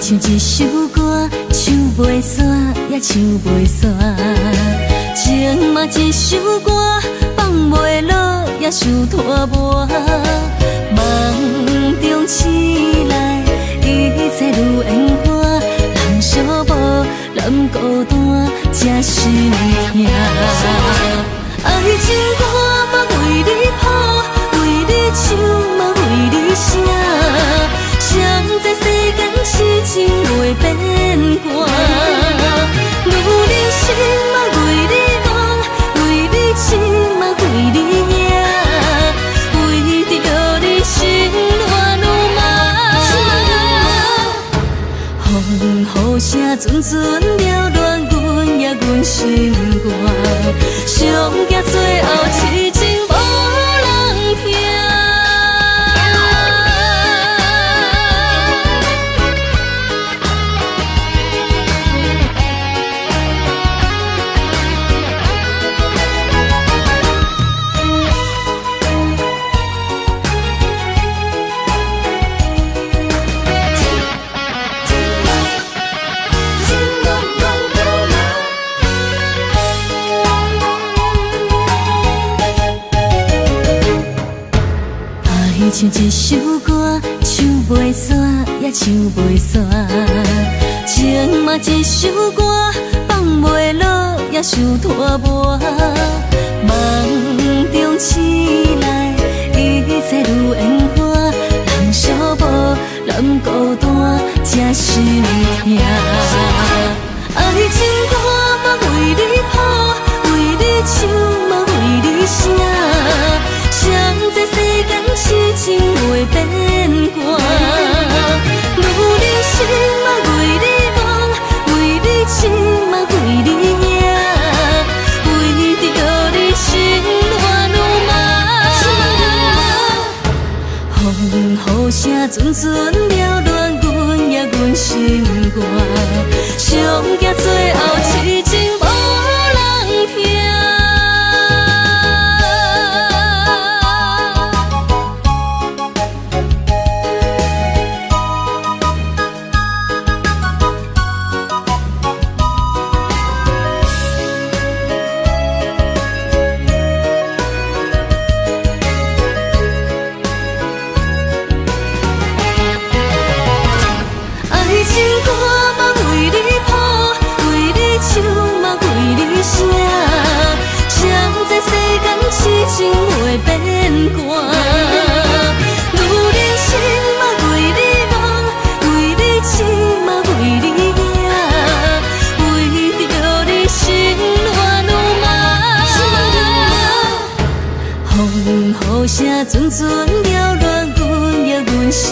像一首歌，唱袂煞也唱袂煞。情嘛一首歌，放袂落也想拖磨。梦中醒来，一切如烟花。人寂寞，人孤单，才心痛。爱情歌嘛为你谱，为你唱嘛为你写。谁知世间痴情袂变卦，女人心嘛为你梦，为你痴嘛为你赢，为着你心乱如麻。风雨声阵阵缭乱，阮也阮心肝，上惊最后痴情无人听。像一首歌，唱袂煞也唱袂煞。情嘛一首歌，放袂落也想拖磨。梦中醒来，一切如烟花。人寂寞，人孤单，才心痛。爱情歌嘛为你谱，为你唱嘛为你写。谁知世间痴情袂变卦，女人心嘛为你梦，为你痴嘛为你赢，为着你心乱如麻。风雨声阵阵缭乱，阮也阮心肝，上惊最后痴情无人听。痴情袂变卦，女人心嘛为你梦，为你痴嘛为你赢，为着你心乱如麻。风雨声阵阵缭乱，阮也阮心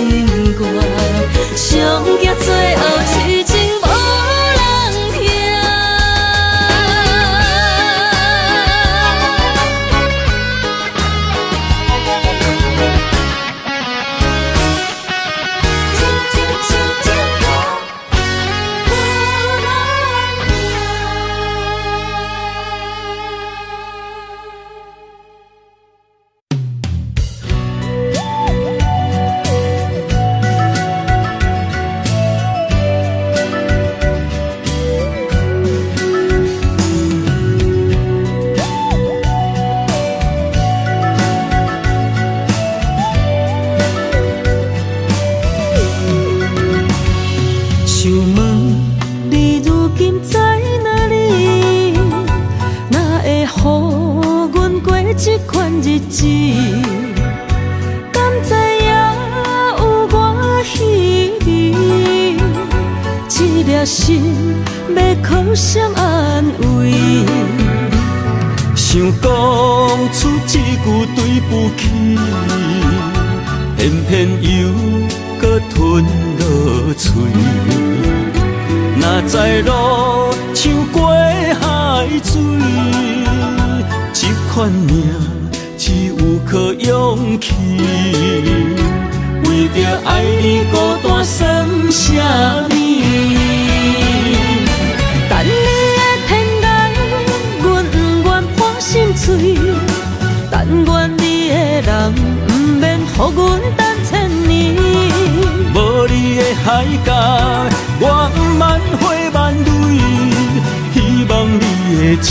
肝，上惊最后痴情无人听。敢知影有我稀微，一粒心要靠谁安慰？想讲出一句对不起，偏偏又搁吞落嘴。若知路像过海水，这款命。只有靠勇气，为着爱你孤单算什么？等你的天涯，阮不愿破心碎。但愿你的人，不免予阮等千年。无你的海角，我万花万蕊，希望你的情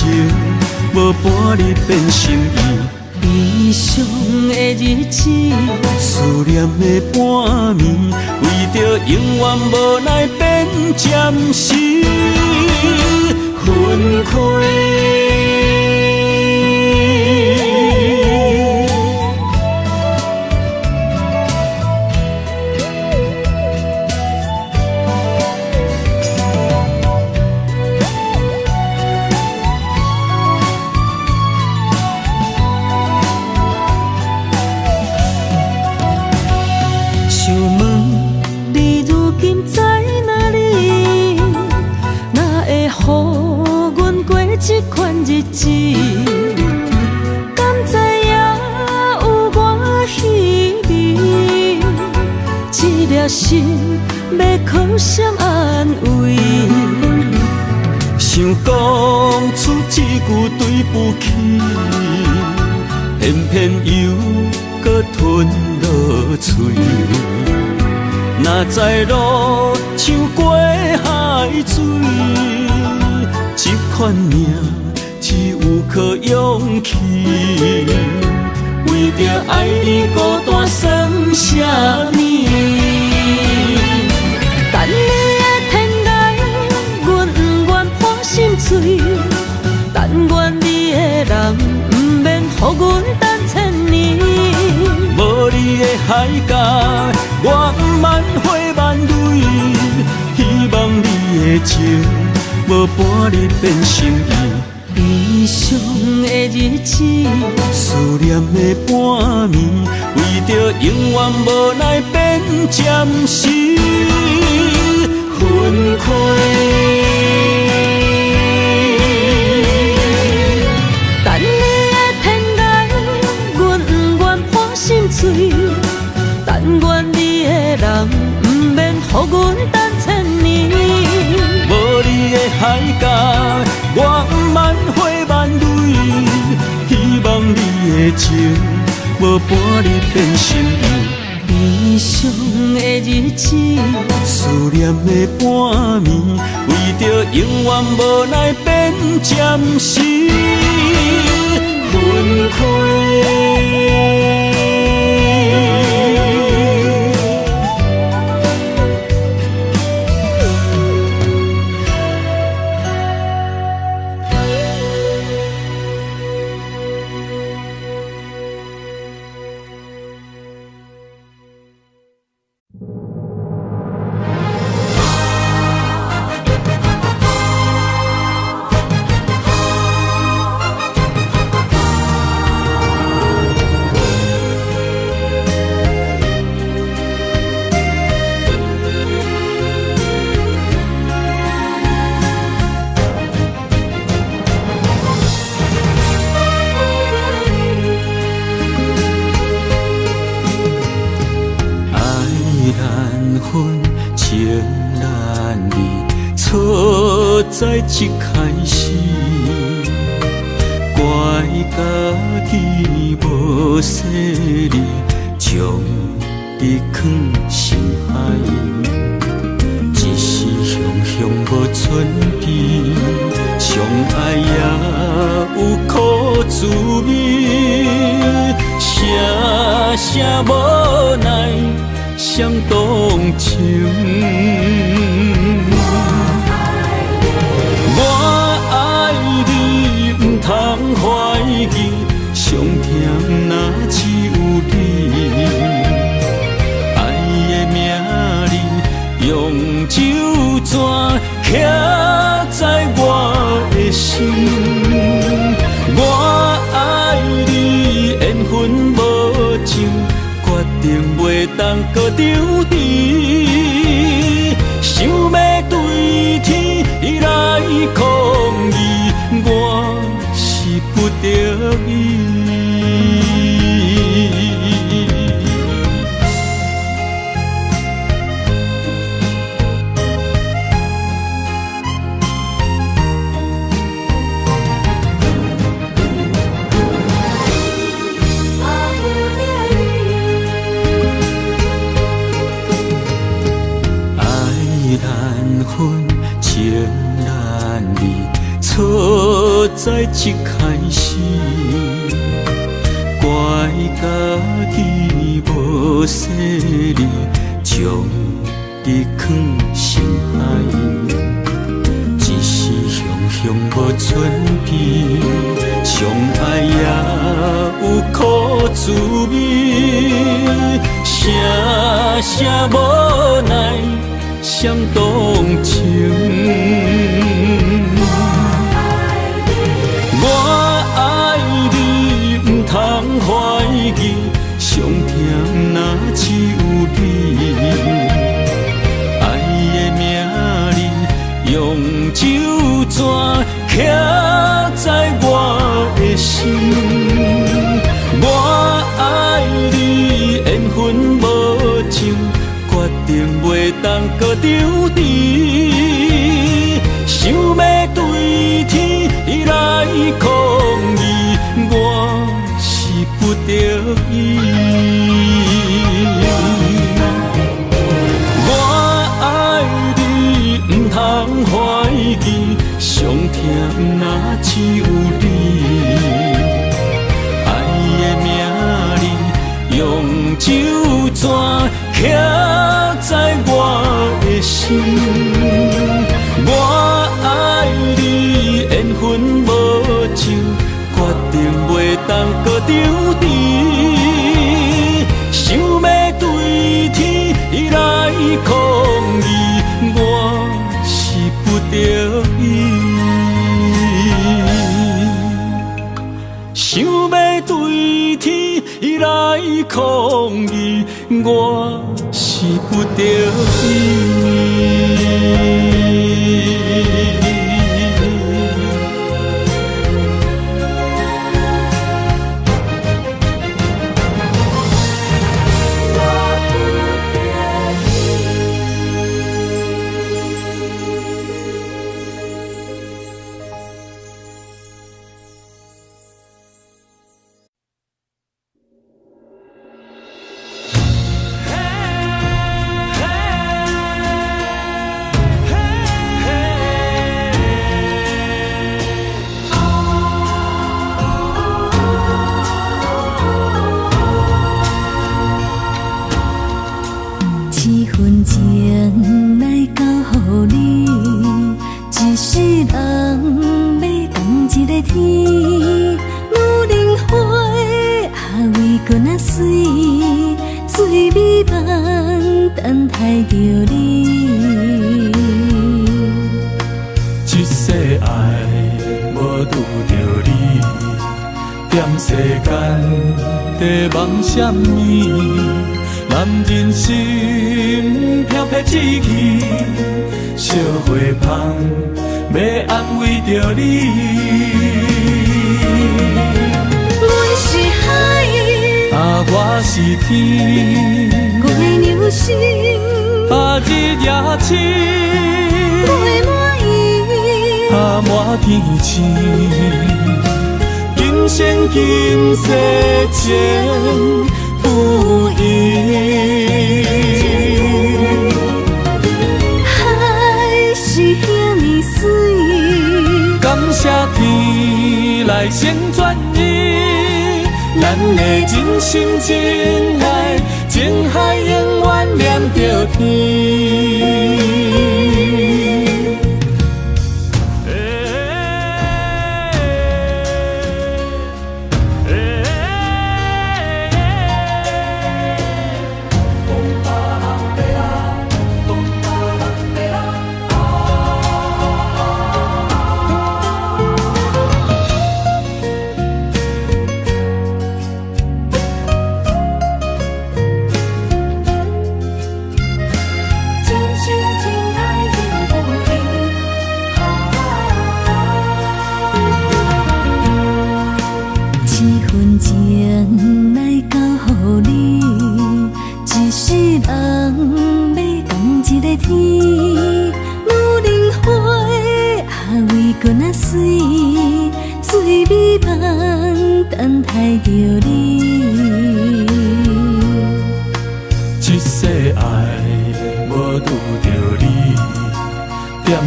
无半日变心意。悲伤的日子，思念的半暝，为着永远无奈变暂时分开。想问你如今在哪里？哪会予阮过这款日子？敢知影有我稀微？一粒心要靠谁安慰？想讲出一句对不起，偏偏又搁吞落嘴。若知路像过海水，这款命只有靠勇气。为着爱你孤单算什么？等你的天涯，阮不愿破心碎。但愿你的人，不免予阮等千年。无你的海角，我万花万蕊，希望你的情无半日变心意。悲伤的日子，思念的半暝，为着永远无奈变暂时分开。等你的天涯，阮不愿破心碎。但愿你的人，不免予阮等千年。无你的海角，我万花万蕊，希望你的情无半日变心意。悲伤的日子，思念的半暝，为着永远无奈变暂时分开。在一开始，怪家己无细腻，将你藏心海，一时雄雄无存期，相爱也有苦滋味，声声无奈伤动情。通怀疑，上甜若只有你。爱的名字用酒泉刻在我的心。我爱你，缘分无尽，决定袂当搁丢弃。想要对天来抗议，我不得已。在一开始，怪家己无细腻，将你藏心海。一时雄雄无准备，相爱也有苦滋味，声声无奈伤动情。我爱你，不通怀疑，上甜若只有你。爱的名字用手绢刻在我的心。我爱你，缘分无情，决定袂当搁丢低。想要对天来抗议，我是不得已。我爱你，不通怀疑，上甜若只有你。爱的名字用手绢刻在我的心。我爱你，缘分无情，决定袂当搁丢低。想要对天来抗议，我是不得已。想要对天来抗议，我是不得已。什么？男人心飘撇志气，烧火香要安慰着你。阮是海，我是天，我的牛心，日夜深，袂满意，满天星。今生今世情不移，海是遐尼水，感谢天来成全伊，咱的真心真爱，情海永远念着天。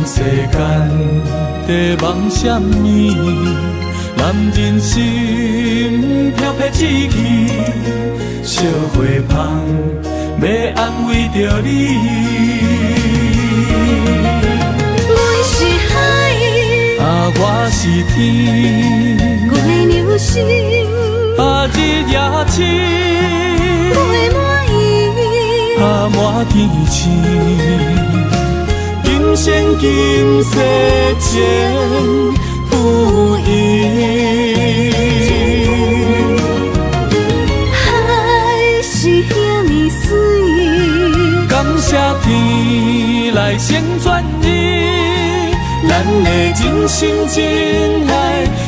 世间在梦什么？男人心飘撇志气，小花香要安慰着你。阮是海，我是天，月流星，日夜深，月满意，满天星。今生今世前不移。海是遐尼水，感谢天来成全你，咱的真心真爱，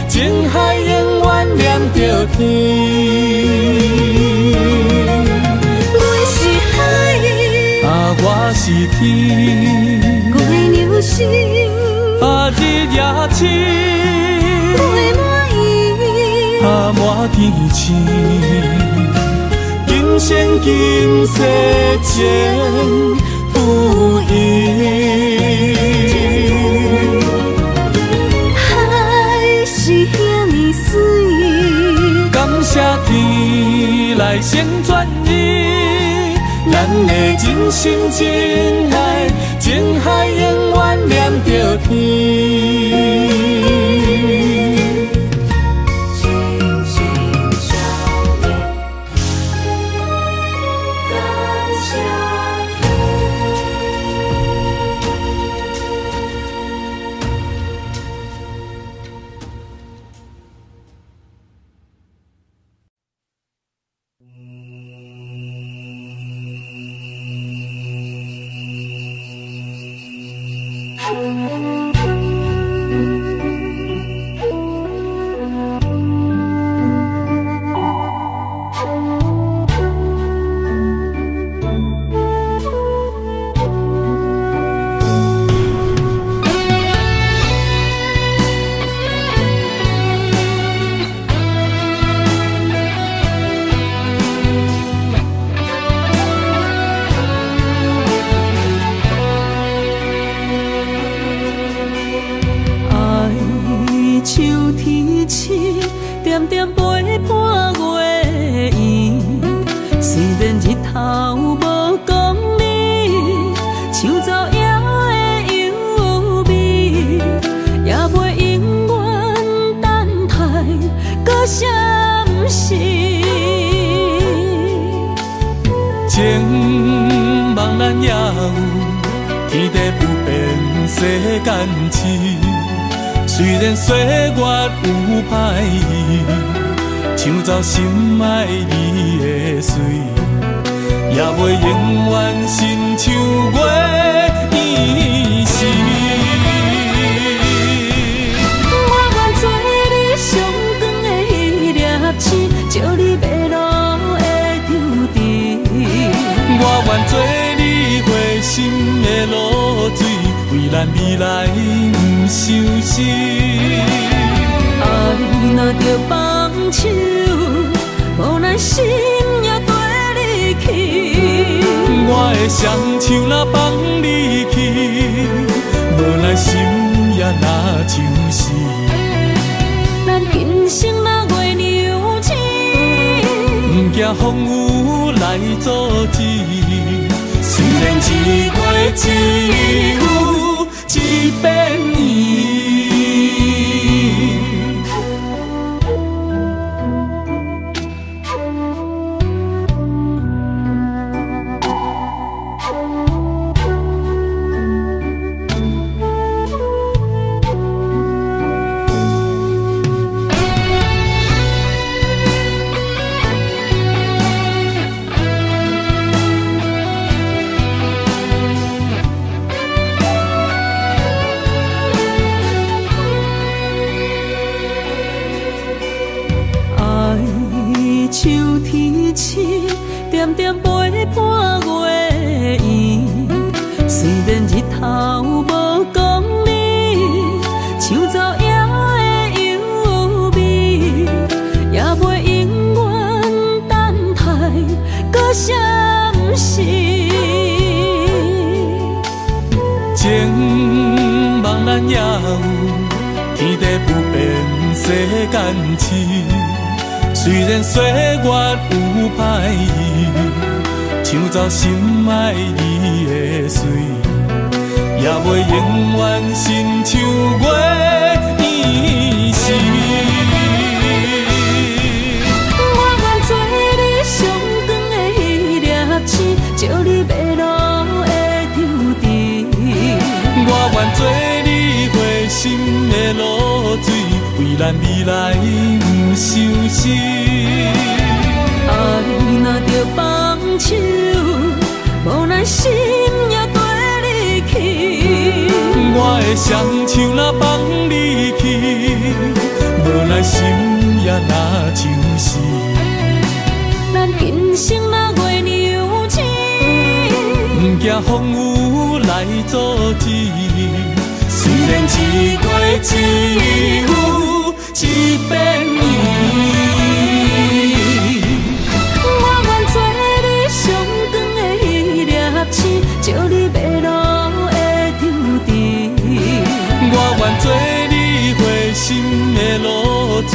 情海永远连着天。阮是海，我是天，月流星，日夜深，月满意，满天星。今生今世前不移。海是遐尼水，感谢天来成全你，咱的真心真爱，情海永远连着天。点点陪伴月圆，虽然日头无讲你，像走野的优美，也袂永远等待，搁啥不是？情茫然也有，天地不变，世间痴。虽然岁月有歹意，抢走心爱你的水，也袂永远亲像月圆时。我愿做你上光的迄粒星，照你迷路的丢滴。我愿做你回心的露水，为咱未来不伤心。爱若着放手，无咱心也跟你去。我的双手若放你去，无咱心也若像是。咱今生若月娘星，不惊风雨来阻止。虽然一月一有一变圆。秋天星，点点陪伴月圆。虽然日头无讲你，像走野的优美，也袂永远等待，搁啥不是？情茫然也有，天地不变，世间痴。虽然岁月有歹意，抢走心爱你的水，也袂永远亲像月圆时。我愿做你上长的迄粒星，照你迷路的抽屉。我愿做你回心的露水，为咱未来不伤心。爱若着放手，无奈心也跟你去。我的双手若放你去，无奈心也若像死。咱今生若月娘星，不惊风雨来阻止。虽然一月一有一变圆。照你迷路的抽屉，我愿做你回心的露水，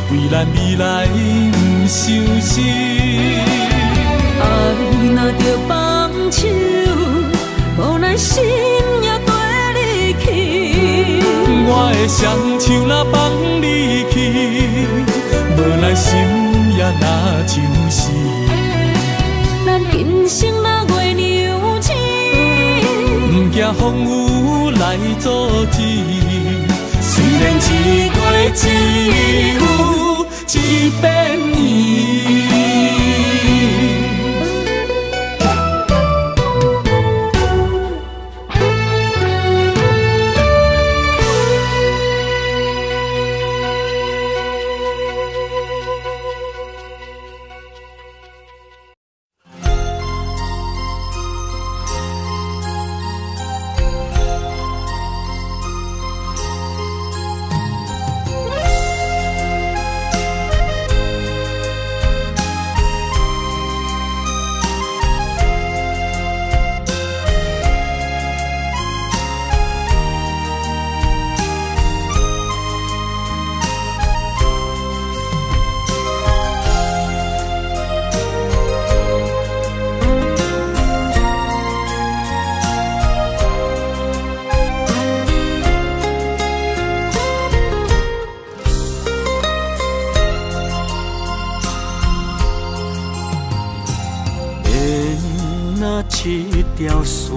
为咱未来不伤心。爱若着放手，无奈心也跟你去。我的双手若放你去，无奈心也若像死。咱今生若月娘星，不惊风雨来阻止。虽然一月一有一变圆。一条线，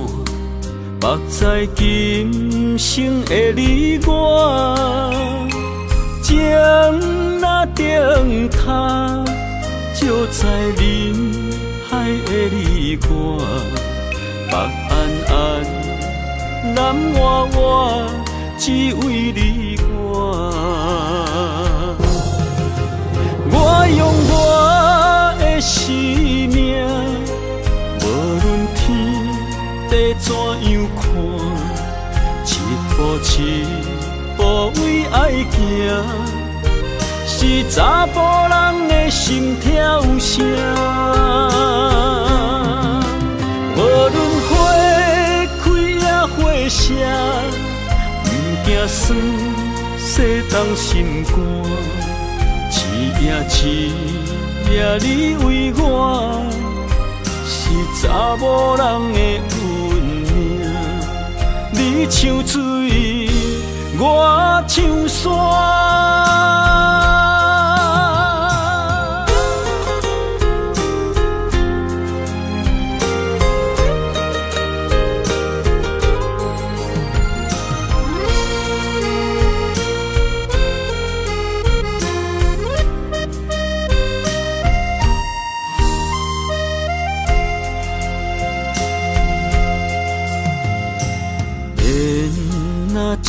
目在今生的你我，情若灯塔，照在人海的你我，北暗暗，南弯弯，只为你我。我用我的生命。怎样看？一步一步为爱行，是查甫人的心跳声。无论花开也花谢，不惊酸洗冻心肝。一夜一夜你为我。是查某人的运命，你像水，我像山。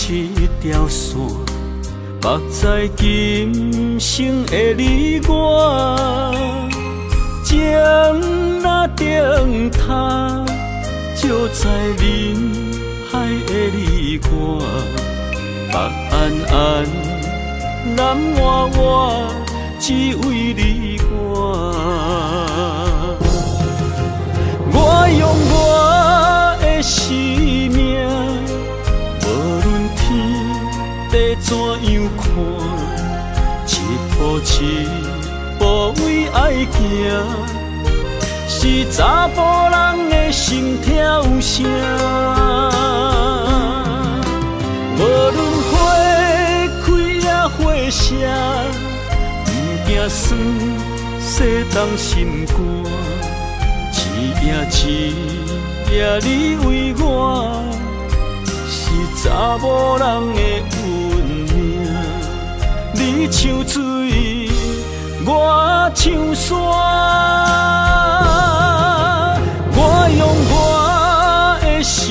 一条线，目在今生的你我，情若灯塔，照在人海的你我，北暗暗，南弯弯，只为你我。我用我的生命。怎样痴，无为爱行，是查甫人的心跳声。无论花开也花谢，不惊酸洗动心肝。一夜你为我，是查某人的运命。你像水，我像山，我用我的生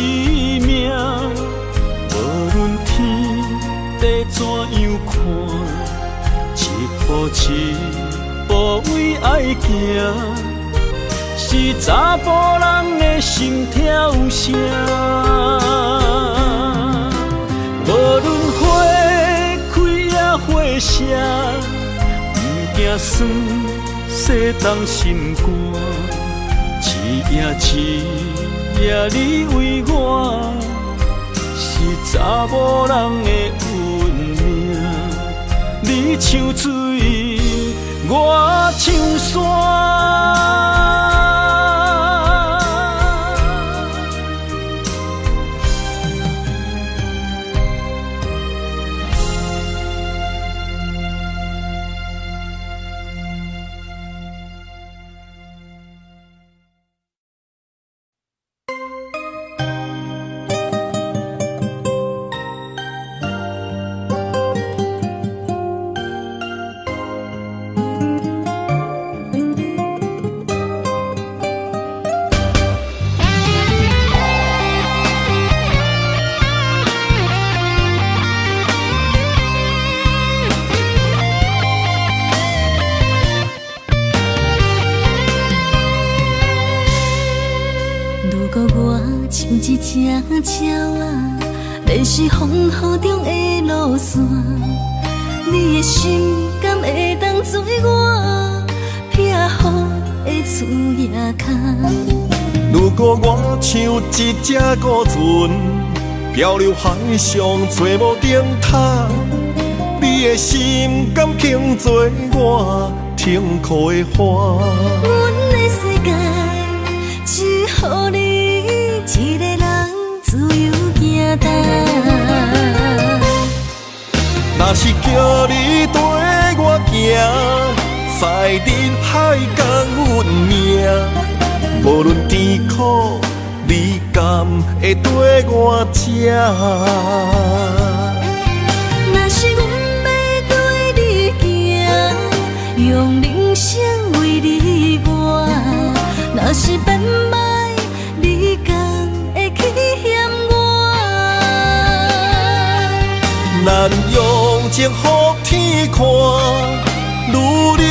命，无论天地怎样看，一步一步为爱行。是查甫人的心跳声，无论花开也花谢，不惊酸洗动心肝。一夜你为我，是查某人的运命。你像水，我像山。一只鸟啊，迷失风雨中的路线，你的心敢会当做我撇予的厝野空？如果我像一只孤船，漂流海上做无顶塔，你的心敢肯做我停靠的花？阮的世界只予你一个人自由行动。若是叫你跟我行，在人海共运命，无论甜苦，你敢会跟我吃？若是阮要对你行，用人生为你活，若是变歹，你敢会去嫌我？咱用情予天看，愈冷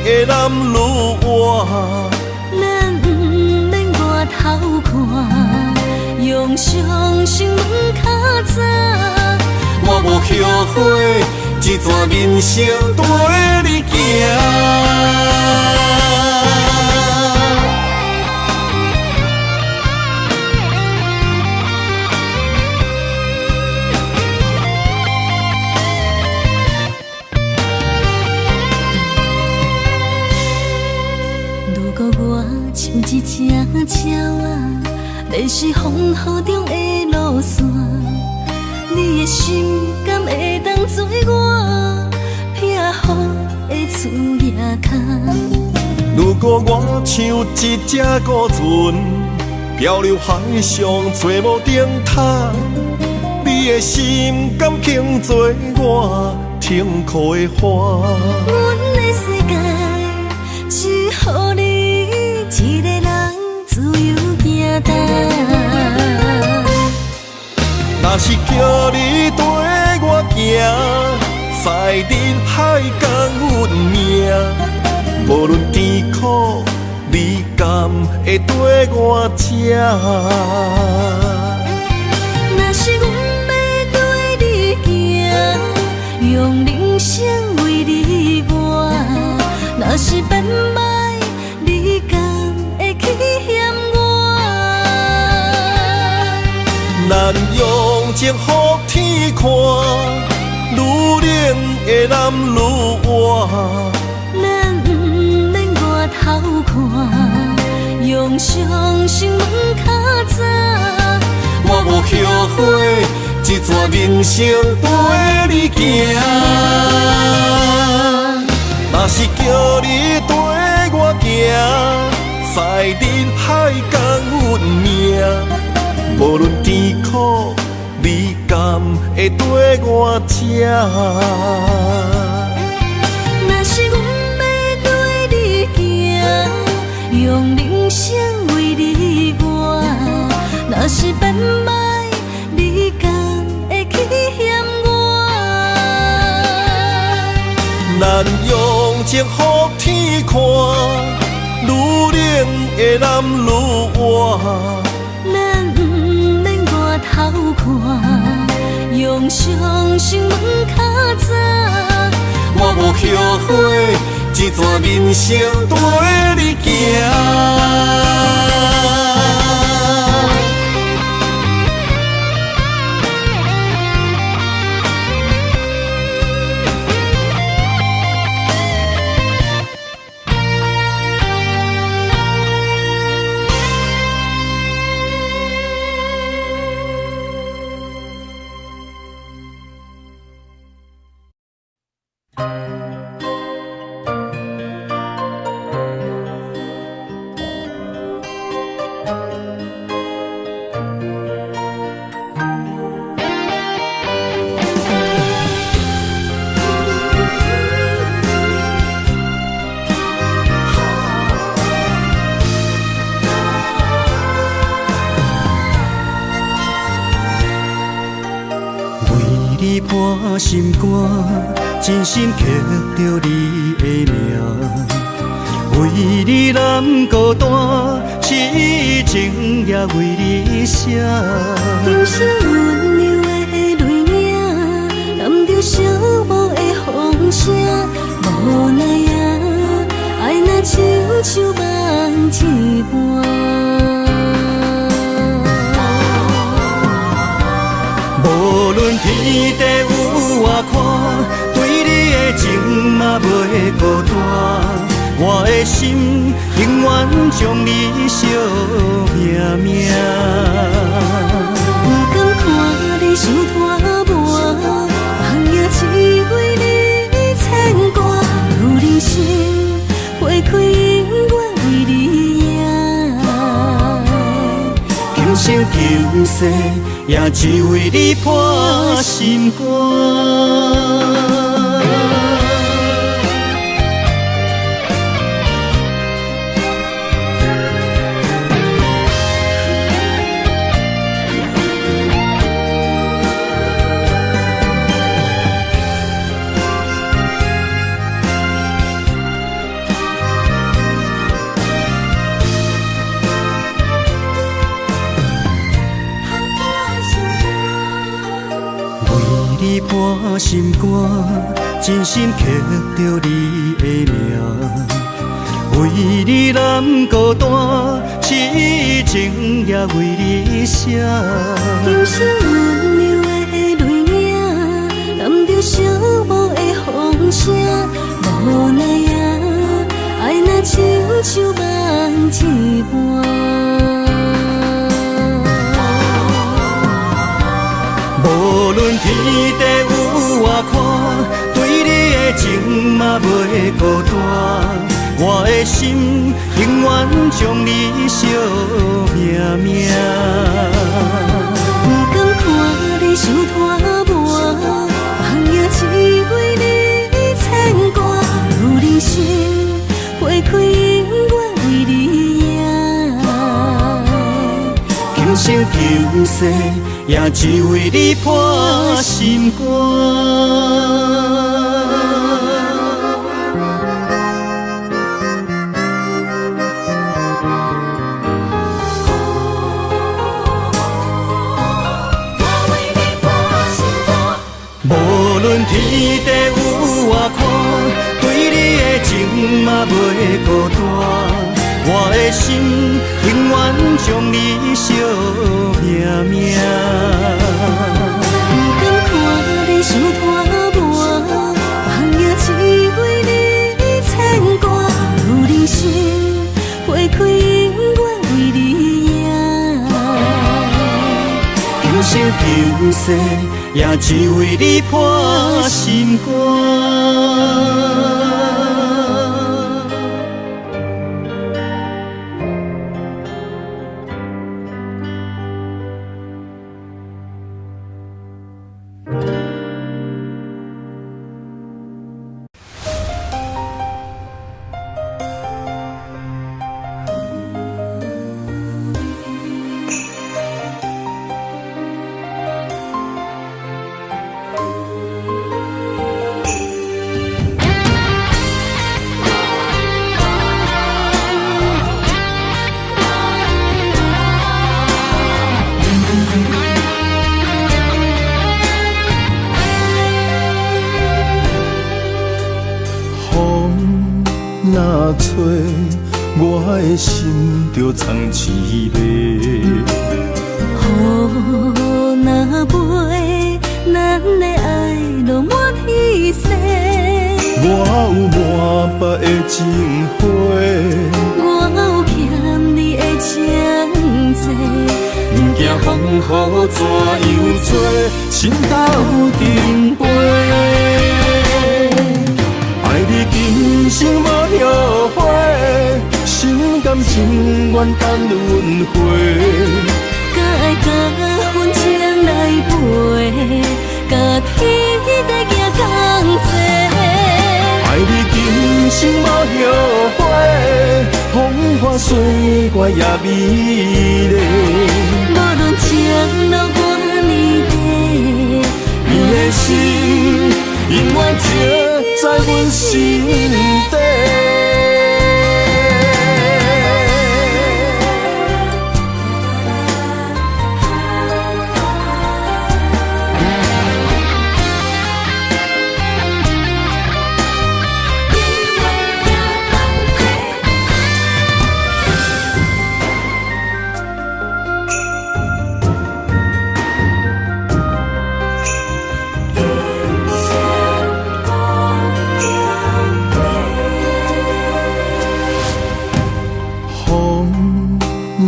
的男愈活。咱不免外头看，用双心问较早。我无后悔，一段人生跟你行。如果我像一只鸟啊，迷失风雨中的路线，你的心敢会当做我撇予的厝野空？如果我像一只孤船，漂流海上做无顶塔，你的心敢肯做我停靠的花？阮的世界只予你一个人自由行动。若是叫你跟我行，在人海共运命，无论甜苦，你敢会跟我吃？若是阮要对你行，用人生为你活，若是变歹，你敢会去嫌我？咱用情予天看，愈愈冷的男愈活。咱不免外头看，用双心门较早。我无后悔，一逝人生陪你行。若是叫你跟我行，在人海共运命，无论甜苦，你甘会跟我吃？若是阮要对你行，用人生为你活。若是变歹，你甘会去嫌我？咱用情予天看，愈冷的男愈活。咱不免外头看，用双心门较早。我无后悔，一逝人生陪你行。伴心肝，真心刻着你的名。为你难孤单，痴情也为你写。人生温柔的泪影，染着寂寞的风声。无奈啊，爱若亲像梦一般。无论天地有外宽，对你的情嘛袂孤单。我的心永远将你惜命命。不甘看你受拖磨，梦也只为你牵挂。有人生花开永远为你赢，今生今世也只为你破心肝。伴心肝，真心刻着你的名。为你难孤单，痴情也为你写。人生温柔的泪影，染着寂寞的风声。无奈啊，爱若亲像梦一般。无论天地有外宽，对你的情嘛袂孤单。我的心永远将你惜命命。不甘看你受拖磨，梦也只为你牵挂。有人生花开永远为你赢，今生今世也只为你破心肝。无论天地有外宽，对你的情嘛袂孤单。我的心永远将你惜命命。不甘看你受拖生求世，也只为你破心肝。若吹，我的心就藏滋味。雨若飞，咱的爱落满天星。我有满腹的情花，我有欠你的情债。不惊风雨怎样做，心斗阵飞。爱你今生无后悔，心甘情愿等轮回。甲爱甲阮情来陪，甲天地行同齐。爱你今生无后悔，风花雪月也美丽。无论情路偌呢短，你的心永远刻在阮心底。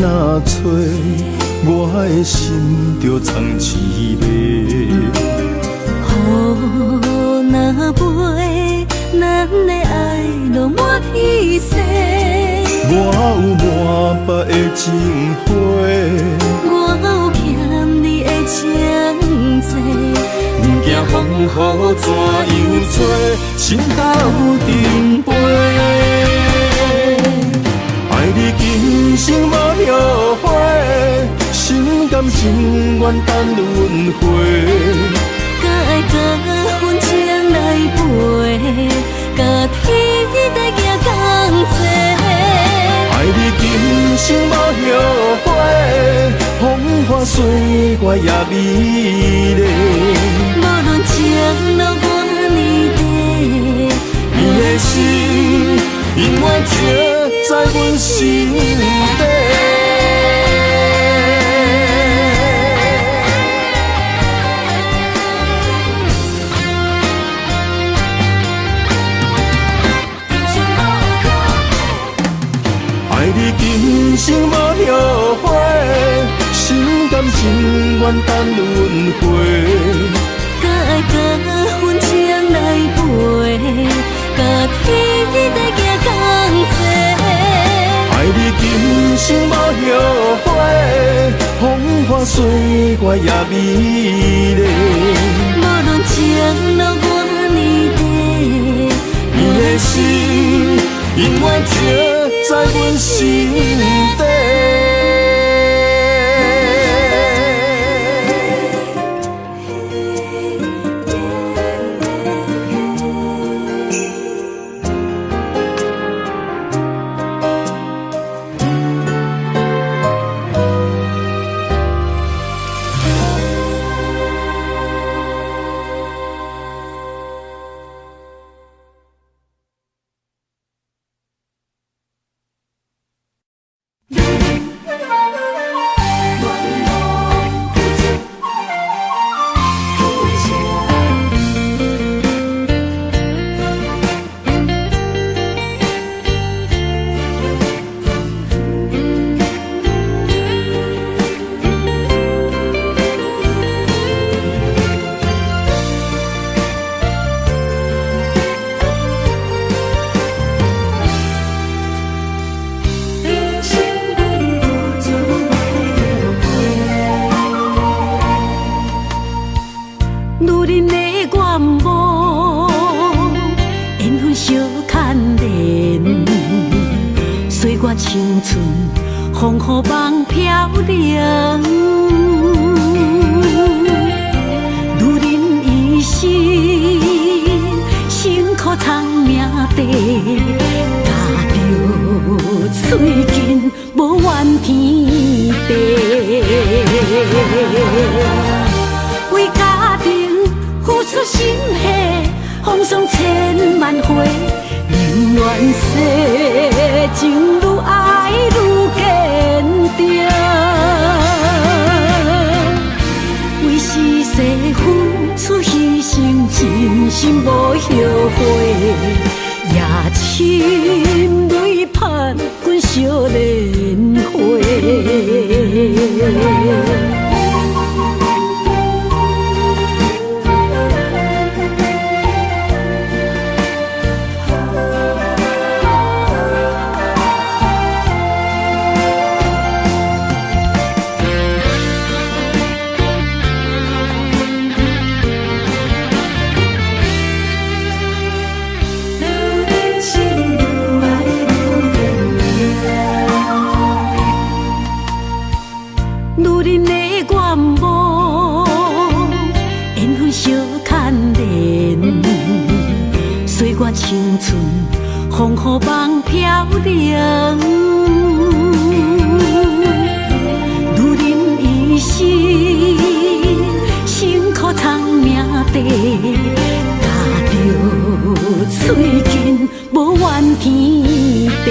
若吹，我的心就藏滋味。雨若飞，咱的爱落满天星。我有满腹的情花，我有欠你的情债。不惊风雨怎样做，心斗阵飞。爱你今生无后悔，心甘情愿等轮回。甲爱甲阮情来陪，甲天地行同齐。爱你今生无后悔，风花雪月也美丽。无论情路偌呢短，你的心永远刻在阮心底。爱你今生无后悔，心甘情愿等轮回。甲爱甲阮情来陪，甲天地行同齐。爱你今生无后悔，风花雪月也美丽。无论情路偌呢短，你的心永远刻在阮心底。青春，风雨梦飘零。女人一生辛苦藏命地，咬着嘴紧无怨天地。为家庭付出心血，风霜千万回。宁愿世情愈爱愈坚定，为是世付出牺牲，真心无后悔。夜深泪盼阮少年花。青春风雨梦飘零，女人一生辛苦藏命地，咬着嘴紧无怨天地。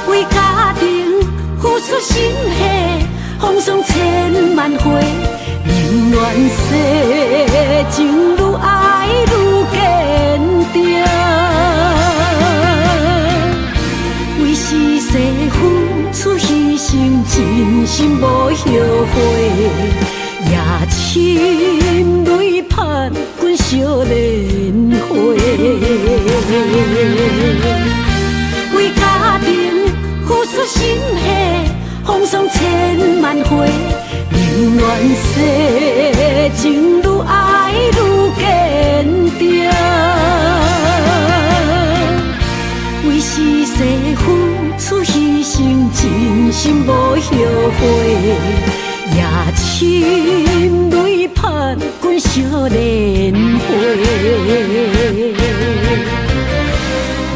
为家庭付出心血，风霜千万回。宁愿世情愈爱愈坚定，为是世付出牺牲，真心无后悔。夜深泪盼阮少年花。为家庭付出心血，风霜千万回。宁愿世情愈爱愈坚定，为是世付出牺牲，真心无后悔。夜深泪盼阮少年花。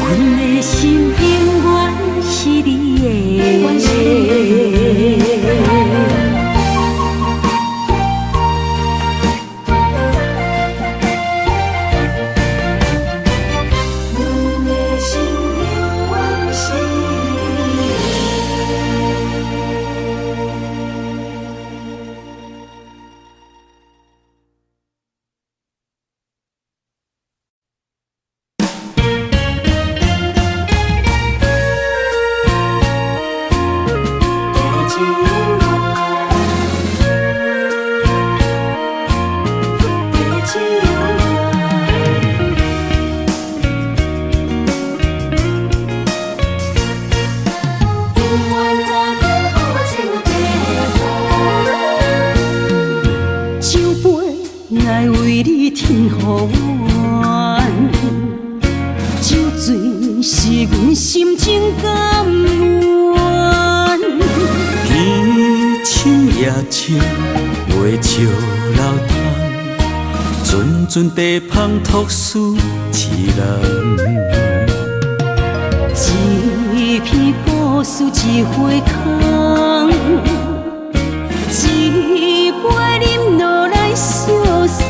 阮的心永远是你的。阵地芳托书痴人，一片故事一花空，一杯饮落来相送。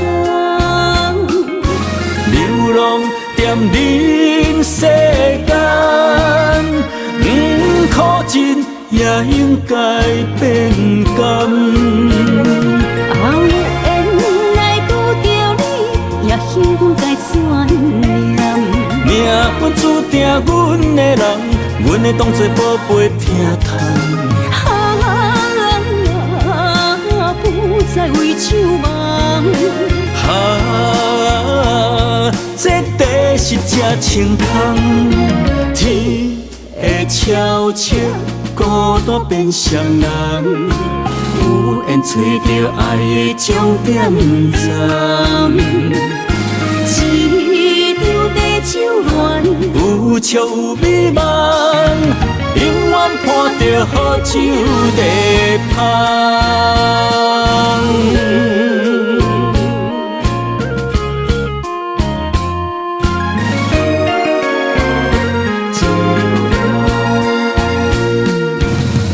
流浪踮人世间，苦尽也应该变甘。幸运该怎样？命运注定阮的人，阮会当作宝贝疼痛。不再为守望。这地是这清风，天会悄悄孤单变双人，有缘找到爱的终点站。一场地酒乱，有笑有美梦，永远伴着好酒地香。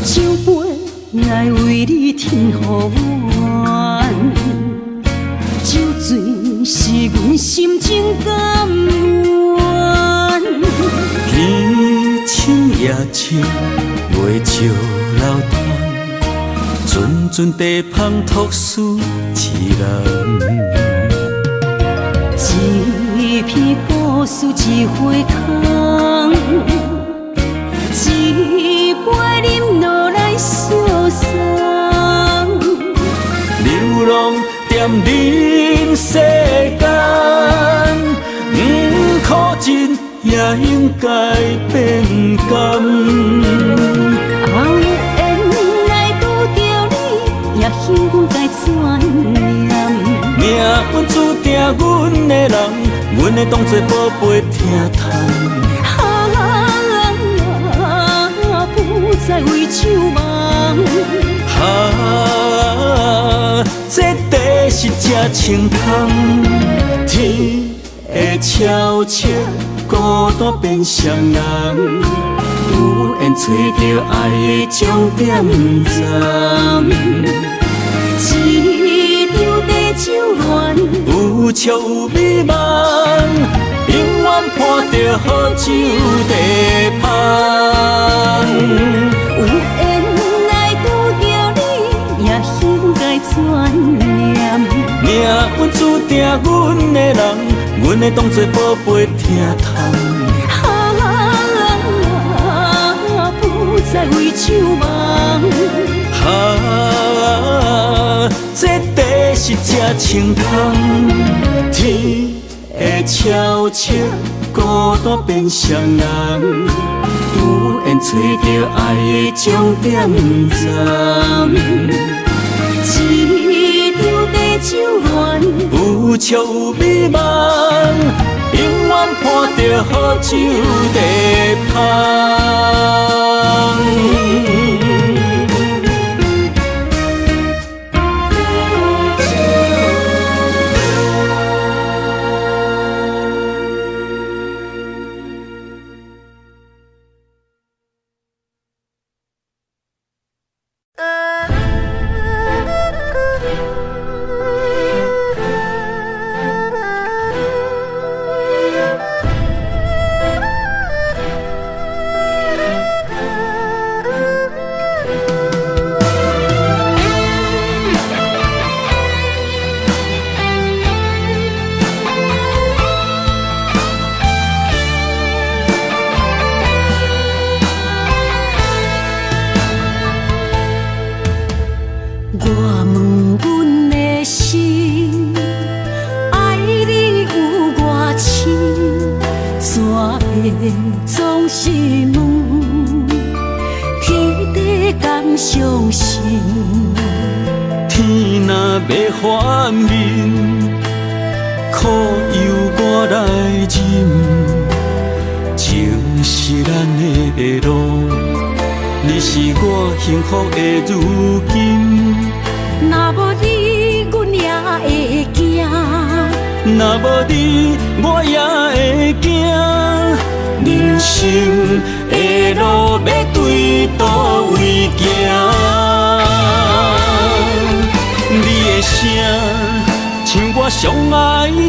酒杯来为你添予暖，酒醉是阮心情甘愿。天清夜清，袂照流窗，阵阵地香托书一人。一片故事一回空，一杯饮落来相送。流浪踮人世间，苦尽也应该变甘。后缘来拄着你，也幸阮该怎念？命运注定阮的人，阮会当作宝贝疼痛。不再为酒梦。这地是真清风，天会悄悄孤单变双人，有缘找到爱的终点站。一场地酒乱，有笑有美梦，永远伴着好酒地香。有缘来拄着你，也应该怎念？命运注定阮的人，阮会当作宝贝疼痛。不再为酒梦。这地是真清风，天会悄悄孤单变双人，有缘找到爱的终点站。一场地酒乱，有笑有美梦，永远伴着好酒地香。我问阮的心，爱你有偌深，怎会总是问，天地敢相信？天若要反面，苦由我来忍，情是咱的路，你是我幸福的如今。若无你，阮也会惊；若无你，我也会惊。人生的路要对倒位行？你的声像我上爱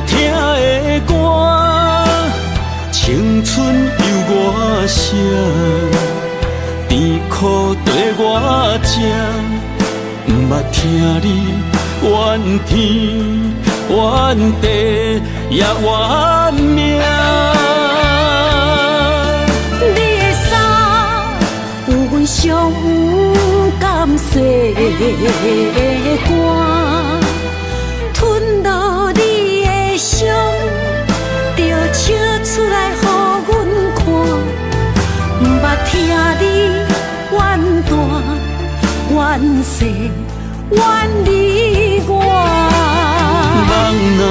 听的歌，青春由我写，甜苦对我吃。不捌听你怨天怨地也怨命。你的衫有阮上不甘洗的汗，吞落你的伤，就笑出来予阮看。不捌听你怨大。怨世怨你我，人若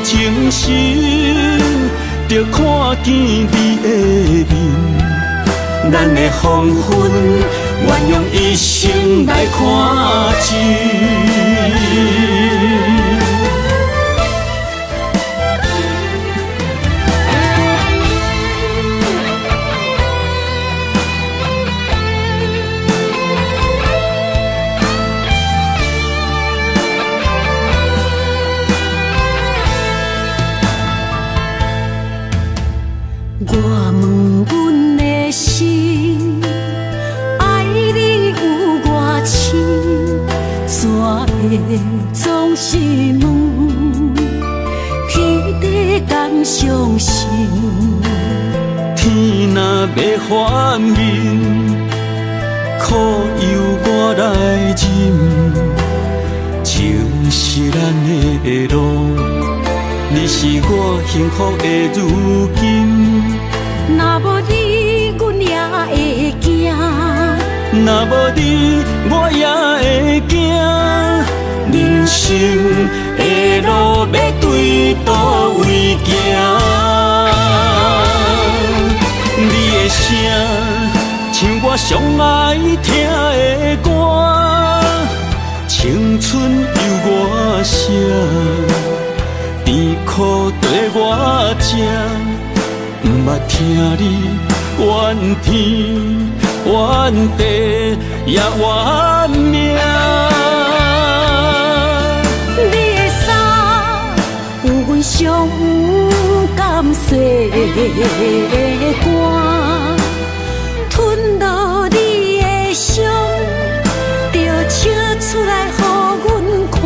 情深，着看见你的面，咱的黄昏，愿用一生来看尽。我问阮的心，爱你有偌深，煞会总是问，天地敢相信？天若要反面，苦由我来忍，情是咱的路，你是我幸福的如今。若无你，阮也会惊；若无你，我也会惊。人生的路要对倒位行？你的声像我上爱听的歌，青春由我写，甜苦对我吃。毋捌听你怨天怨地也怨命，你的衫有阮上有甘洗的汗，吞落你的伤，着笑出来予阮看。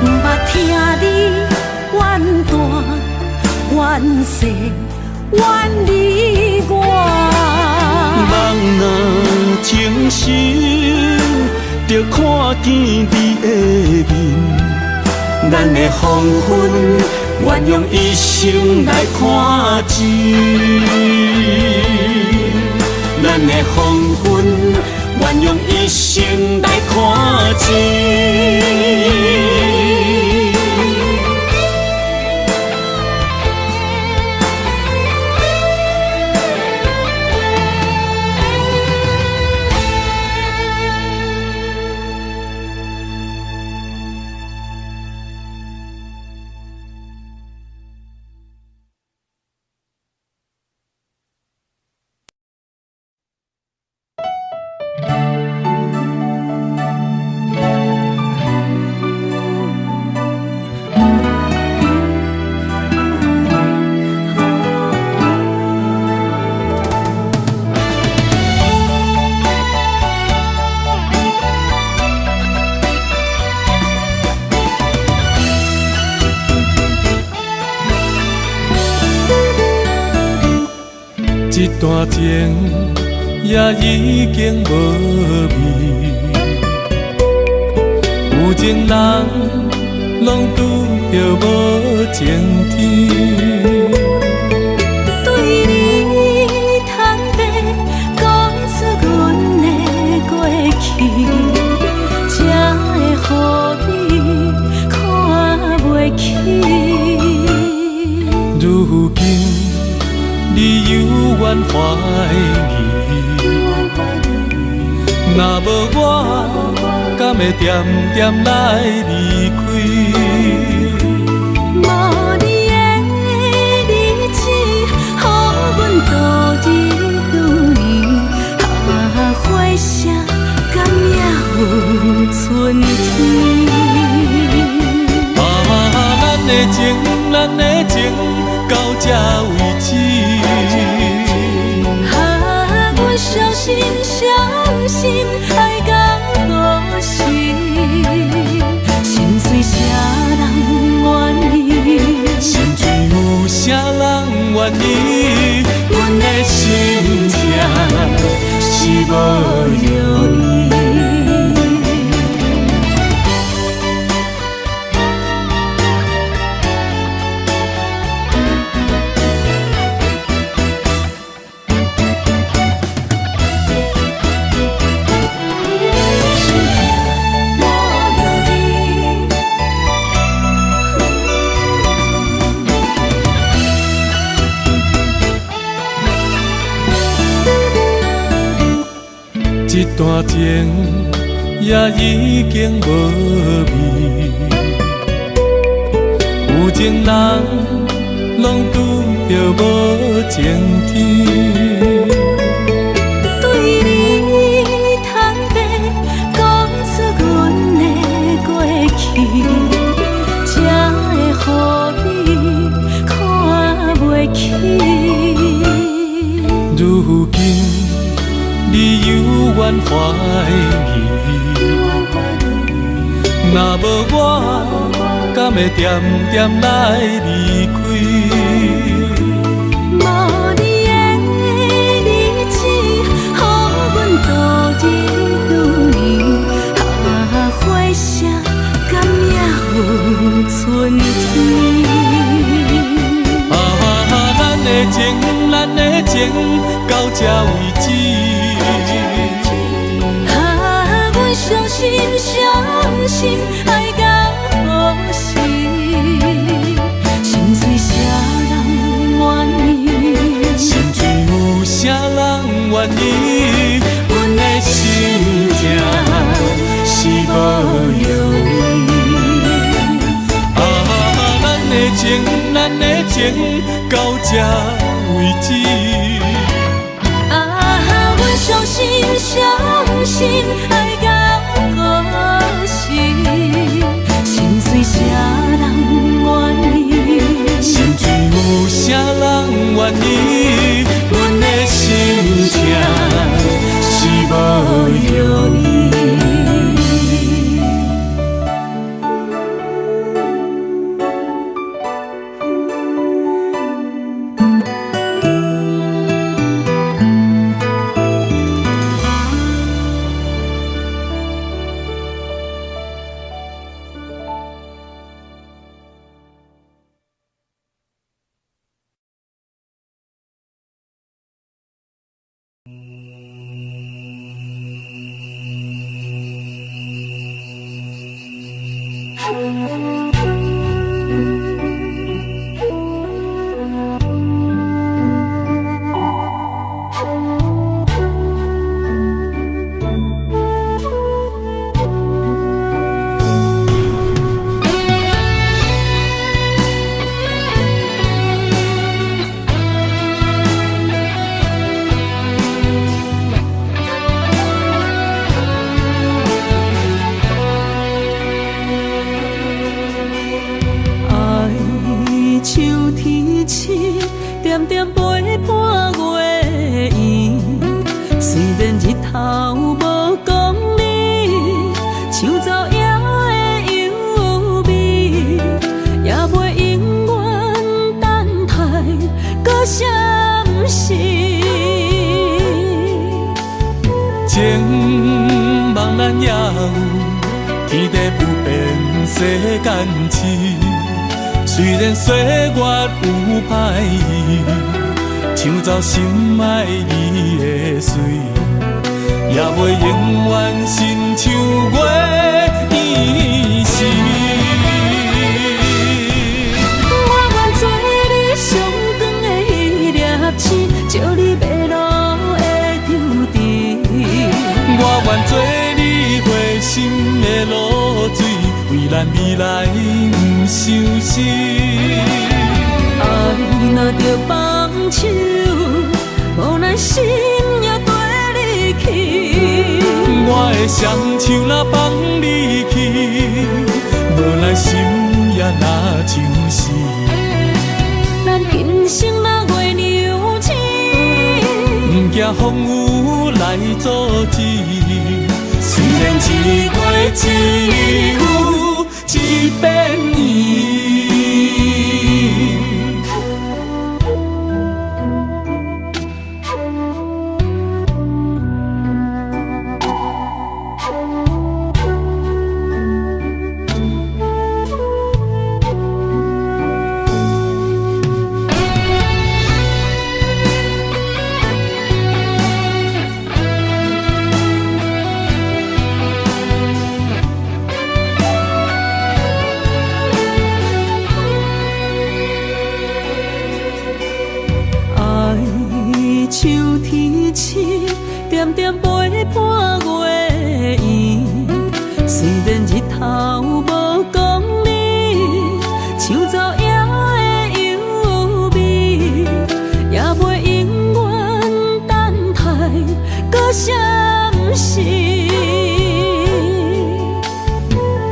毋捌听你怨大怨世怨你我，人若情深，着看见你的面，咱的黄昏，愿用一生来看尽。咱的黄昏，愿用一生来看尽。一段情也已经无味，有情人拢拄着无情天。对你坦白讲出阮的过去，才会予你看袂起。如今你犹原怀疑，若无我，敢会点点来离开？无你的日子，予阮度日如年，花谢敢也有春天。咱的情，咱的情，到这为止。阮伤心伤心，爱到何时？心碎啥人愿意？心碎有啥人愿意？阮的心痛是无容易。一段情也已经无味，有情人拢拄着无情天。对你坦白讲出阮的过去，才会予你看袂起。如今你犹原怀疑，若无我，敢会点点来离开？无你的日子，予阮度日如年，花谢甘也有春天。咱的情，咱的情，到这为止。阮相信，相信爱到何时？心碎啥人愿意？心碎有啥人愿意？阮的心痛是无容易。咱的情，咱的情，到这为止。阮相信，相信爱到何时？心碎啥人愿意？心碎有啥人愿意？阮的心痛是无容易。情茫然也有天地不变世间事，虽然岁月有歹意，抢走心爱你的水，也袂永远亲像月伊时。我愿做你上长的迄粒星，照你迷路的丢滴。我愿做你回心的露水，为咱未来不伤心。爱若着放手，无奈心也跟你去。我的双手若放你去，无奈心也若像死。咱今生若月娘星，不惊风雨来阻止。虽然一月只有一遍伊。搁闪烁。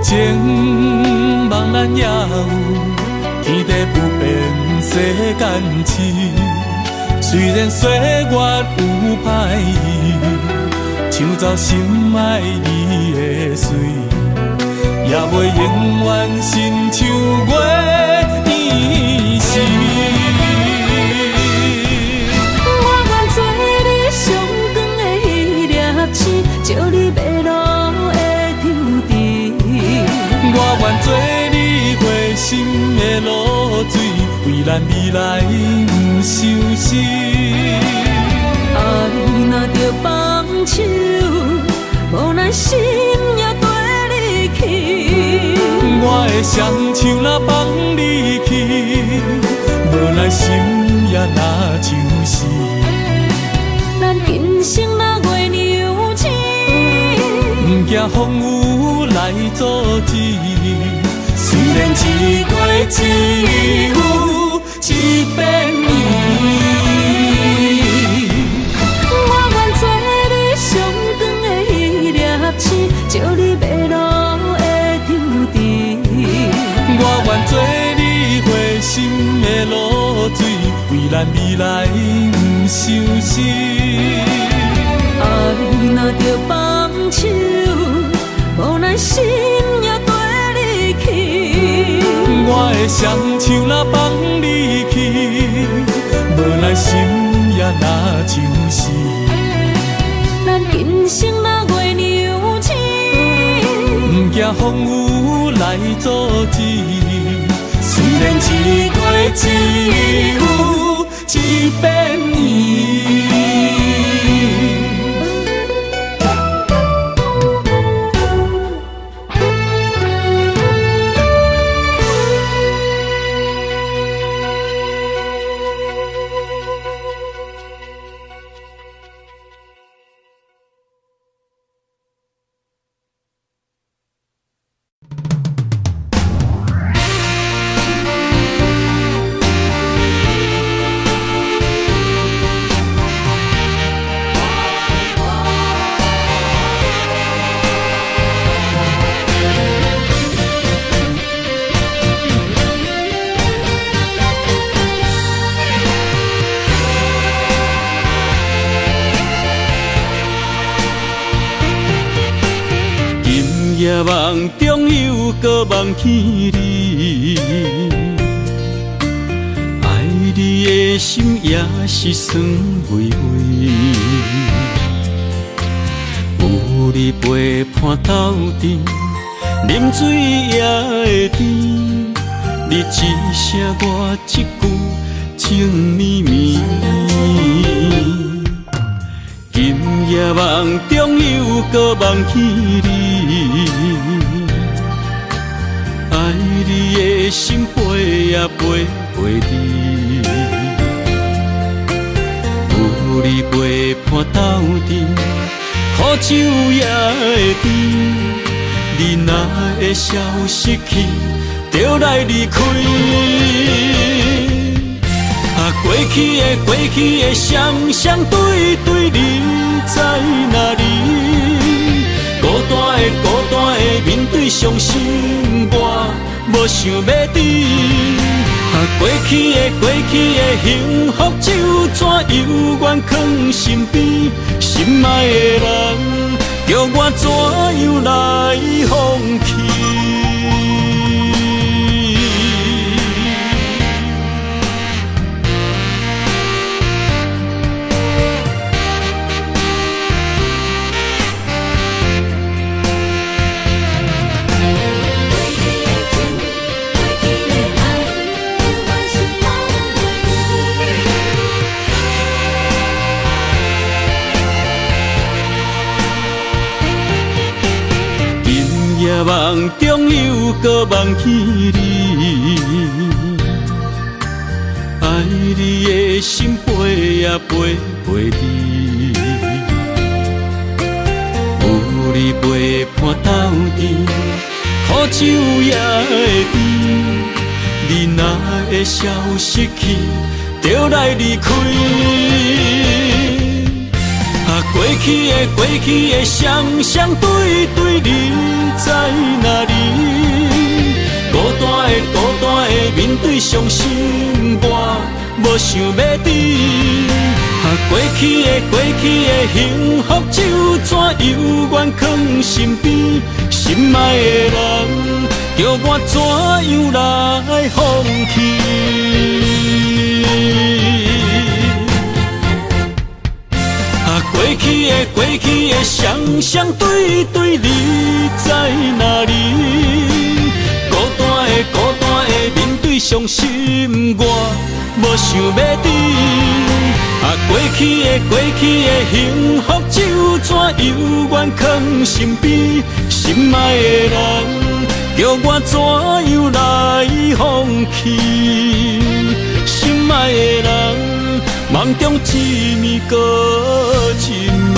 情茫然也有，天地不变世间事。虽然岁月有歹意，抢走心爱伊的水，也袂永远亲像月圆时。我愿做你上光的迄粒星，照你迷路的抽屉。我愿做你回心的露水，为咱未来不伤心。爱若着放手，无咱心也跟你去。我的双手若放你去，无咱心也若像是。咱今生若月娘星，不惊风雨来阻止。虽然一月一有一变圆。照你迷路的抽屉，我愿做你回心的露水，为咱未来不伤心。爱若着放手，无咱心也跟你去。我的双手若放你去，无咱心也若像是。咱今生若月娘星，不惊风雨来阻止。虽然一月一有一变圆。夜梦中又搁梦起你，爱你的心也是酸微微。有你陪伴斗阵，啉水也会甜。你一声我一句，情绵绵。今夜梦中又搁梦起你，爱你的心飞呀飞飞你，有你陪伴斗阵，苦酒也会甜。你若会消失去，就来离开。过去的双对对，你在哪里？孤单的面对伤心，我无想要知。过去的幸福就怎犹原藏心边？心爱的人，叫我怎样来放弃？夜梦中又搁梦起你，爱你的心飞呀飞飞你，有你陪伴斗阵，苦酒也会甜。你若会消失去，就来离开。过过去的双双对对，你在哪里？孤单的面对伤心歌，无想要知。过去的幸福就怎犹原藏身边？心爱的人，叫我怎样来放弃？过去的双双对对，你在哪里？孤单的面对伤心我，无想要知。过去的幸福就怎犹原藏身边？心爱的人，叫我怎样来放弃？心爱的人，梦中一暝过一暝。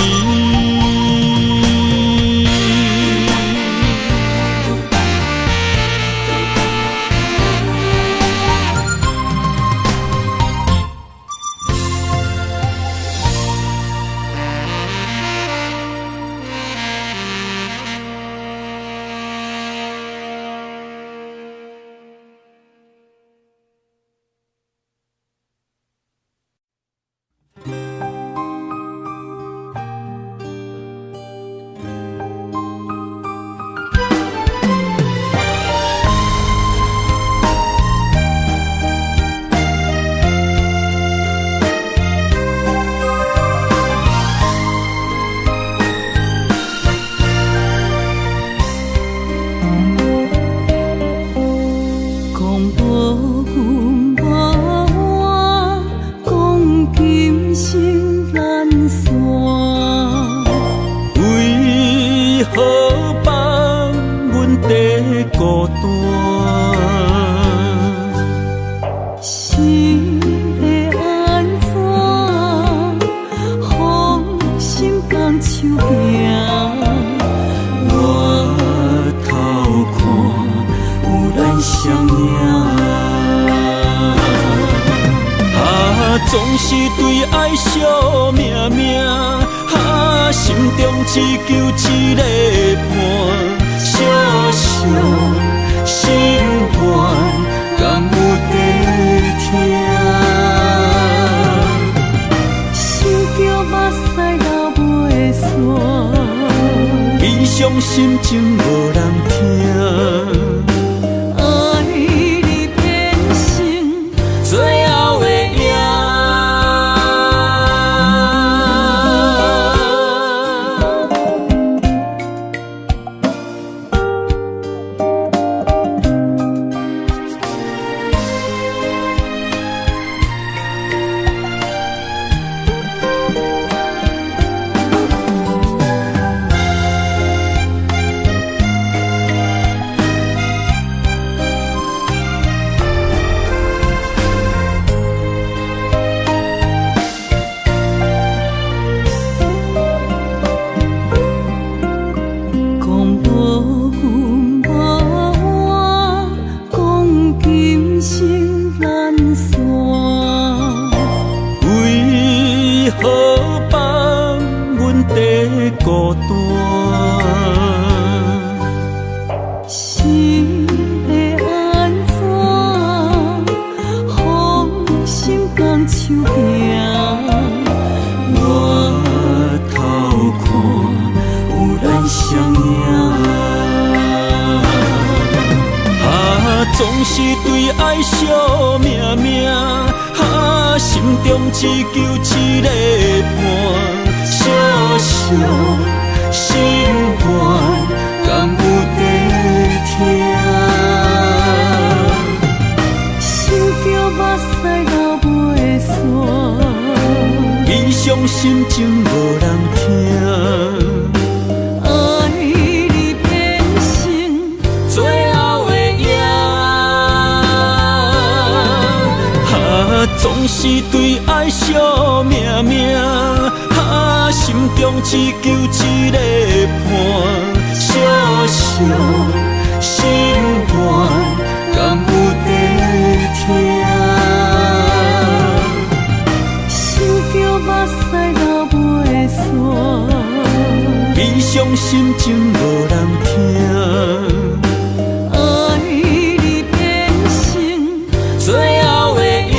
总是对爱惜命命，心中只求一个伴，小小心愿，敢有地听？想着目屎流袂煞，悲伤心情无人听。孤单，是要安怎？风心放手行，我偷看有咱相影。总是对爱惜命命，心中只求一个伴。小小心愿，敢有地听？想着目屎流袂煞，悲伤心情无人听。爱你变成最后的影，总是对爱惜命命。心中只求一个伴，小小心愿，敢有地听？想着目屎流袂煞。伤心情无人听。爱你变成最后的影。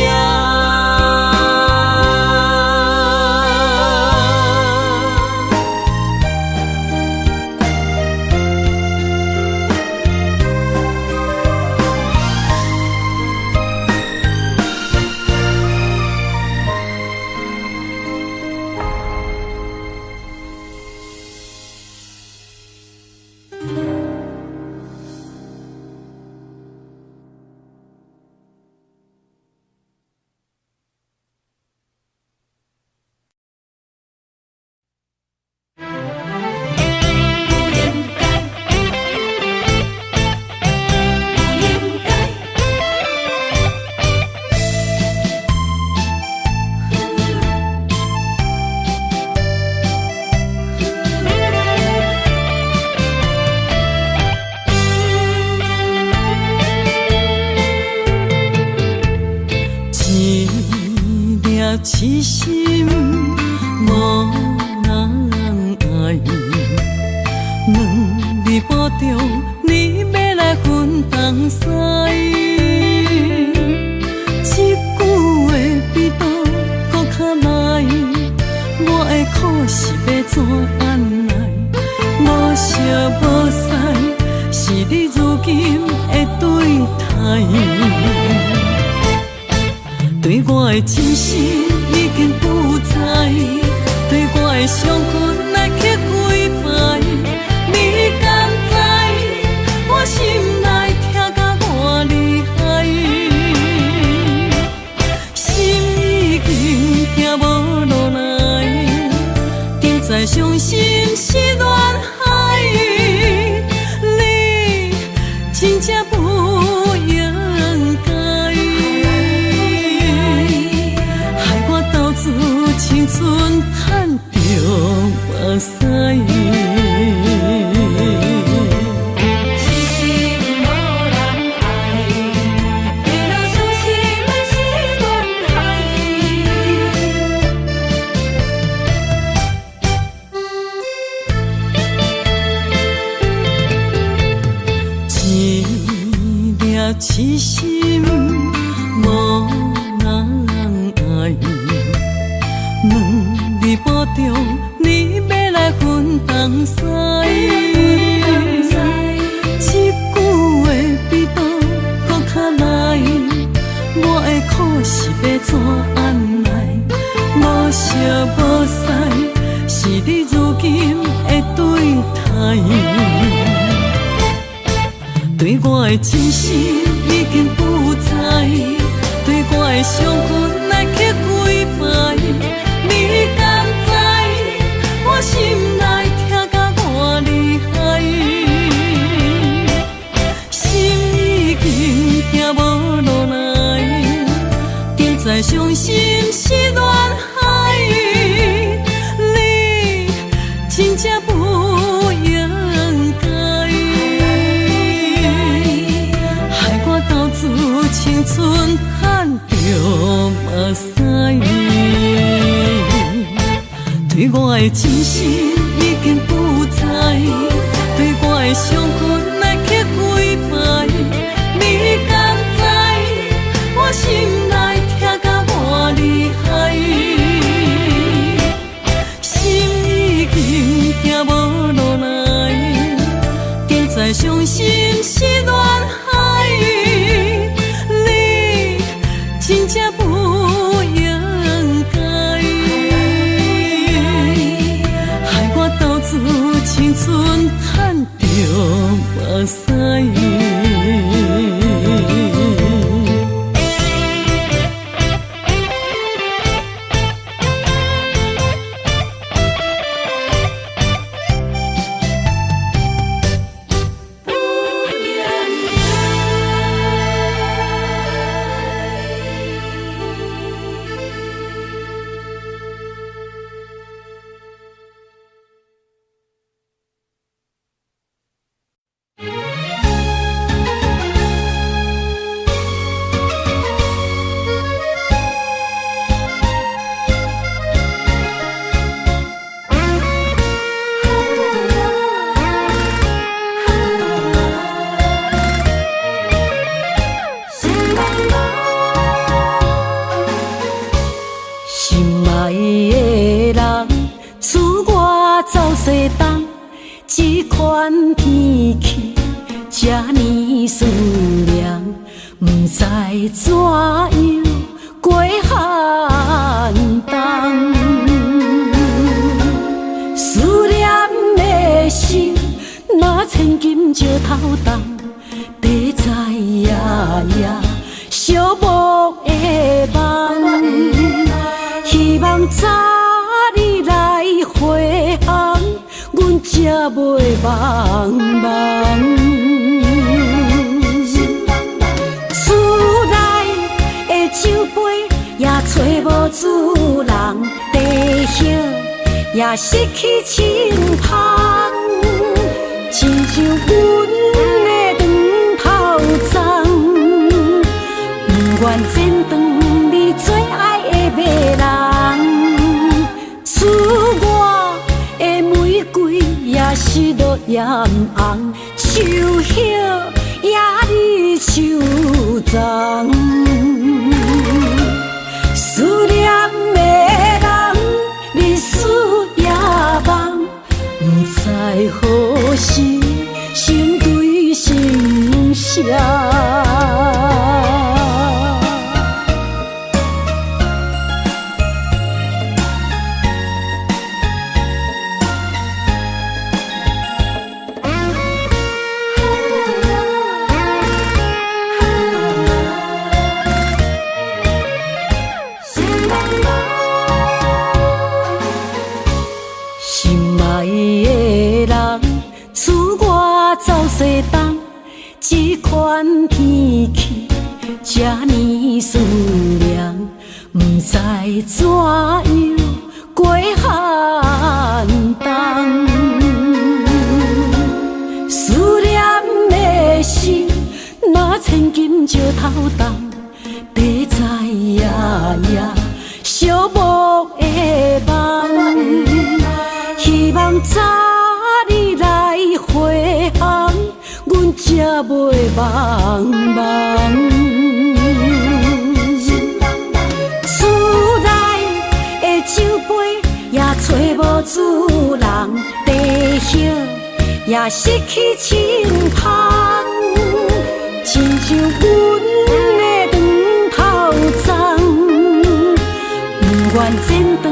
痴心无人爱，两日保重，你要来分东西。这句话比倒搁较来，我的苦是要怎安来？无惜无使，是你如今的对待。对我的真心已经不知，对我的伤痕来去几摆，你敢知我心内痛甲偌厉害？心已经行无路来，定在伤心是恋海，你真正不应该。青春赚着目屎，是无人爱，为了伤心的是恋海。一粒痴心无人爱。两日保重，你要来分东西。这句话比倒搁较来，我的苦是要怎安来？无惜无使，是你如今的对待。对我的真心已经不知，对我的伤痕来去几摆。你敢知我心内痛甲偌厉害？心已经行无路来，定在伤心是恋海，你真正不应该，害我斗自青春赚着目屎。对我的真心已经不知，对我的伤痕来去几摆，你敢知我心内痛甲偌厉害？心已经行无路来，定在伤心是恋海，你真正不应该。青春赚着目屎。走西东，这款天气这呢思念，不知怎样过寒冬。思念的心，若千金石头重，地在夜夜寂寞的梦。希望早日来回航，阮才袂茫茫。厝内的酒杯也找无主人，地叶也失去清芳，亲像阮的长头鬃，不愿剪断你最爱的迷人。厝外的玫瑰也是落艳红，树叶也离树丛。思念的人，日思夜梦，不知何时心对心声。走西东，这款天气这呢思念，不知怎样过寒冬。思念的心，若千金石头重，地在夜夜寂寞的梦。希望早日来回航，阮才袂茫茫。厝内的酒杯也找无主人，地叶也失去清芳，亲像阮的长头鬃，不愿剪断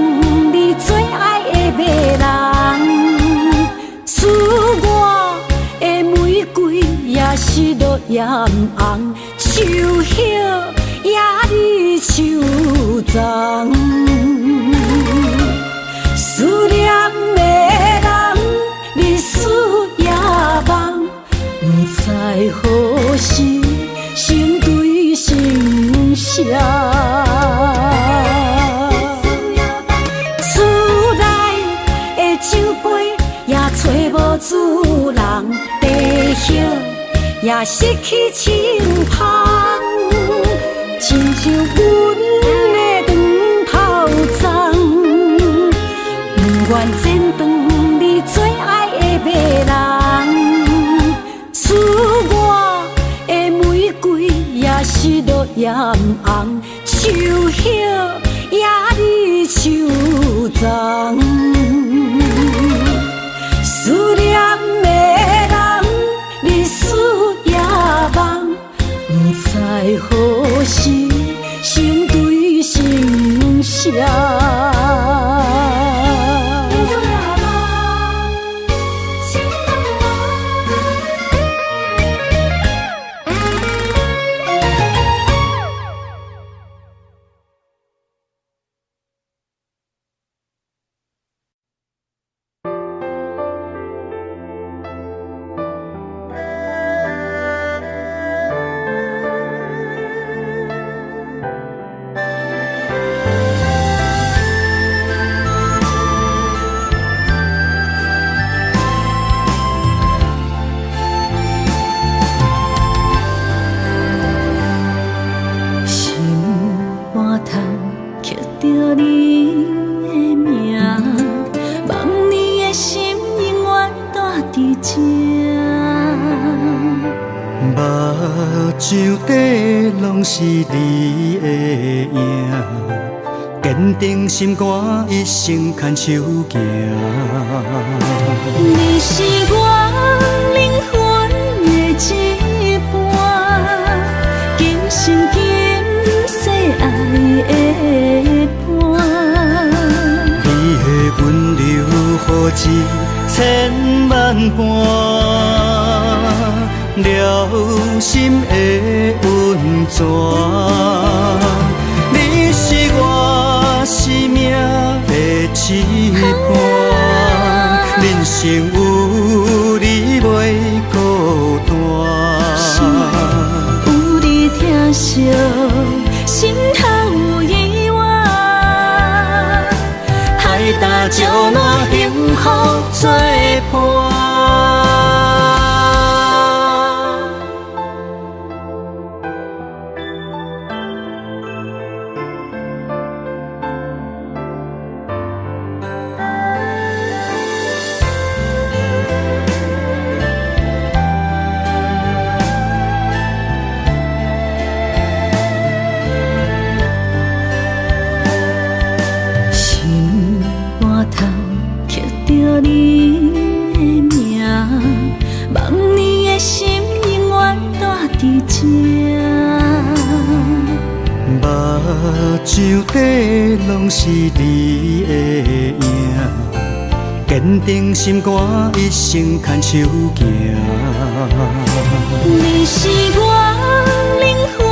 你最爱的迷人。厝外的玫瑰也是落艳红，树叶也离树丛。思念的人，日思夜梦，不知何时心对心声。厝内的酒杯也找无主人，地叶也失去清芳，亲像阮的长头鬃，不愿剪断你最爱的迷人。厝外的玫瑰也是落艳红，树叶也离树丛。思念的人，日思夜梦，不知何时心对心声。上底拢是你的影，坚定心肝，一生牵手行。一千万般了心的温泉。你是我生命的翅膀，人生有你袂孤单。有你疼惜，心头有意外，海大石烂，幸福作伴。手底拢是你的影，坚定心肝，一生牵手行。你是我灵魂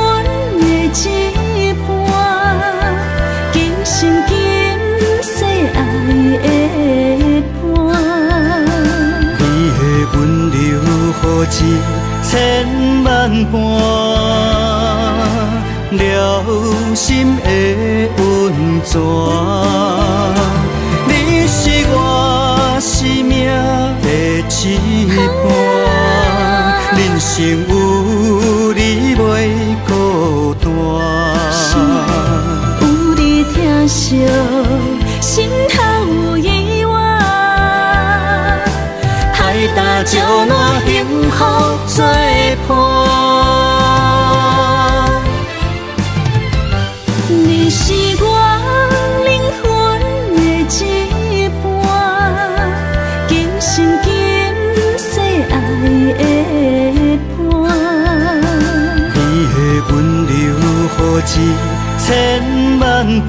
的一半，今生今世爱的伴。你的温柔，予一千万般。了心的温泉，你是我生命的翅膀，人生有你袂孤单。有你疼惜，心头有意外，海大石烂，幸福作伴。你是我灵魂的一半，今生今世爱的伴。你的温柔，予一千万般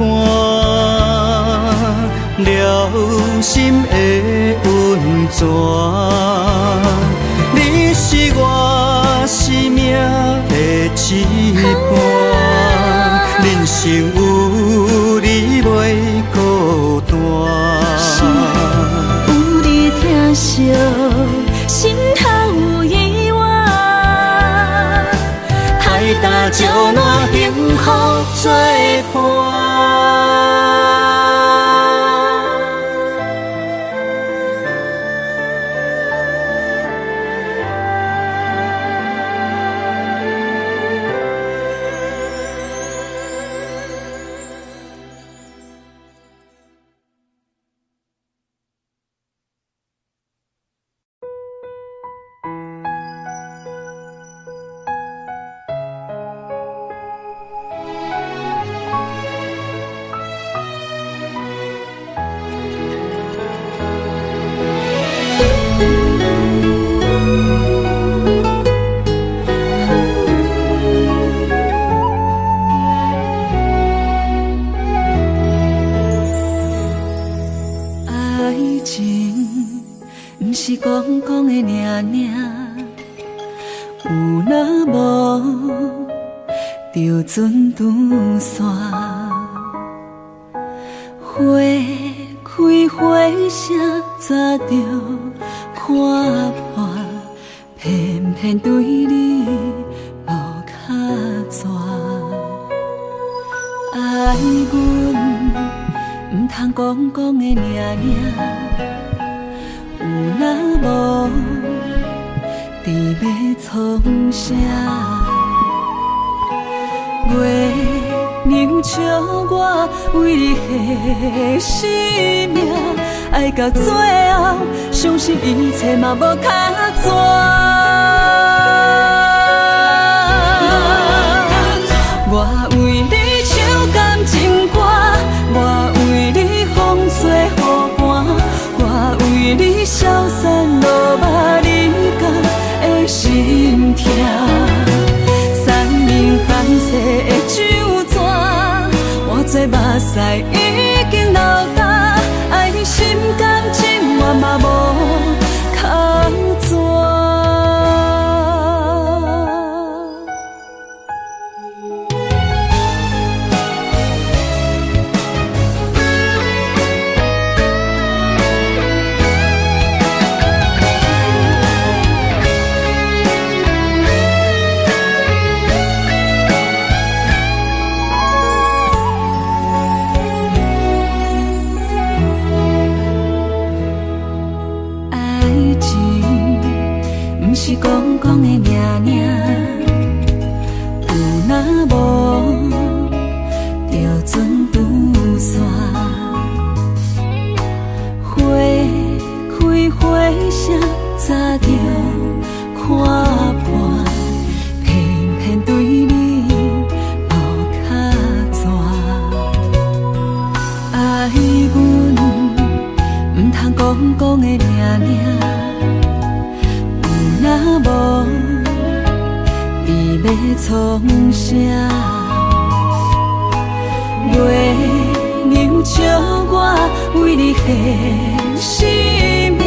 了心的温泉。你是我生命的翅膀，人生有你袂孤单。有你疼惜，心头有意外，海大石烂，幸福作伴。讲讲的尔尔，有若无就准断线。花开花谢，早就看破，偏偏对你无卡纸。爱阮唔通讲讲的尔尔。有若无，伫要创啥？月亮笑我为你牺牲命，爱到最后，相信一切嘛无卡纸。我为你唱感情歌，我为你风吹雨寒，我为你消散落寞人间的心痛。三明泛世的酒泉，我做目屎已经流干，爱你心甘情愿嘛无靠纸。是讲讲的名名，有若无就准拄煞。花开花谢，早就看破，偏偏对你无卡纸。爱阮唔通讲讲的名名。若无，伊要创啥？月娘笑我为你献生命，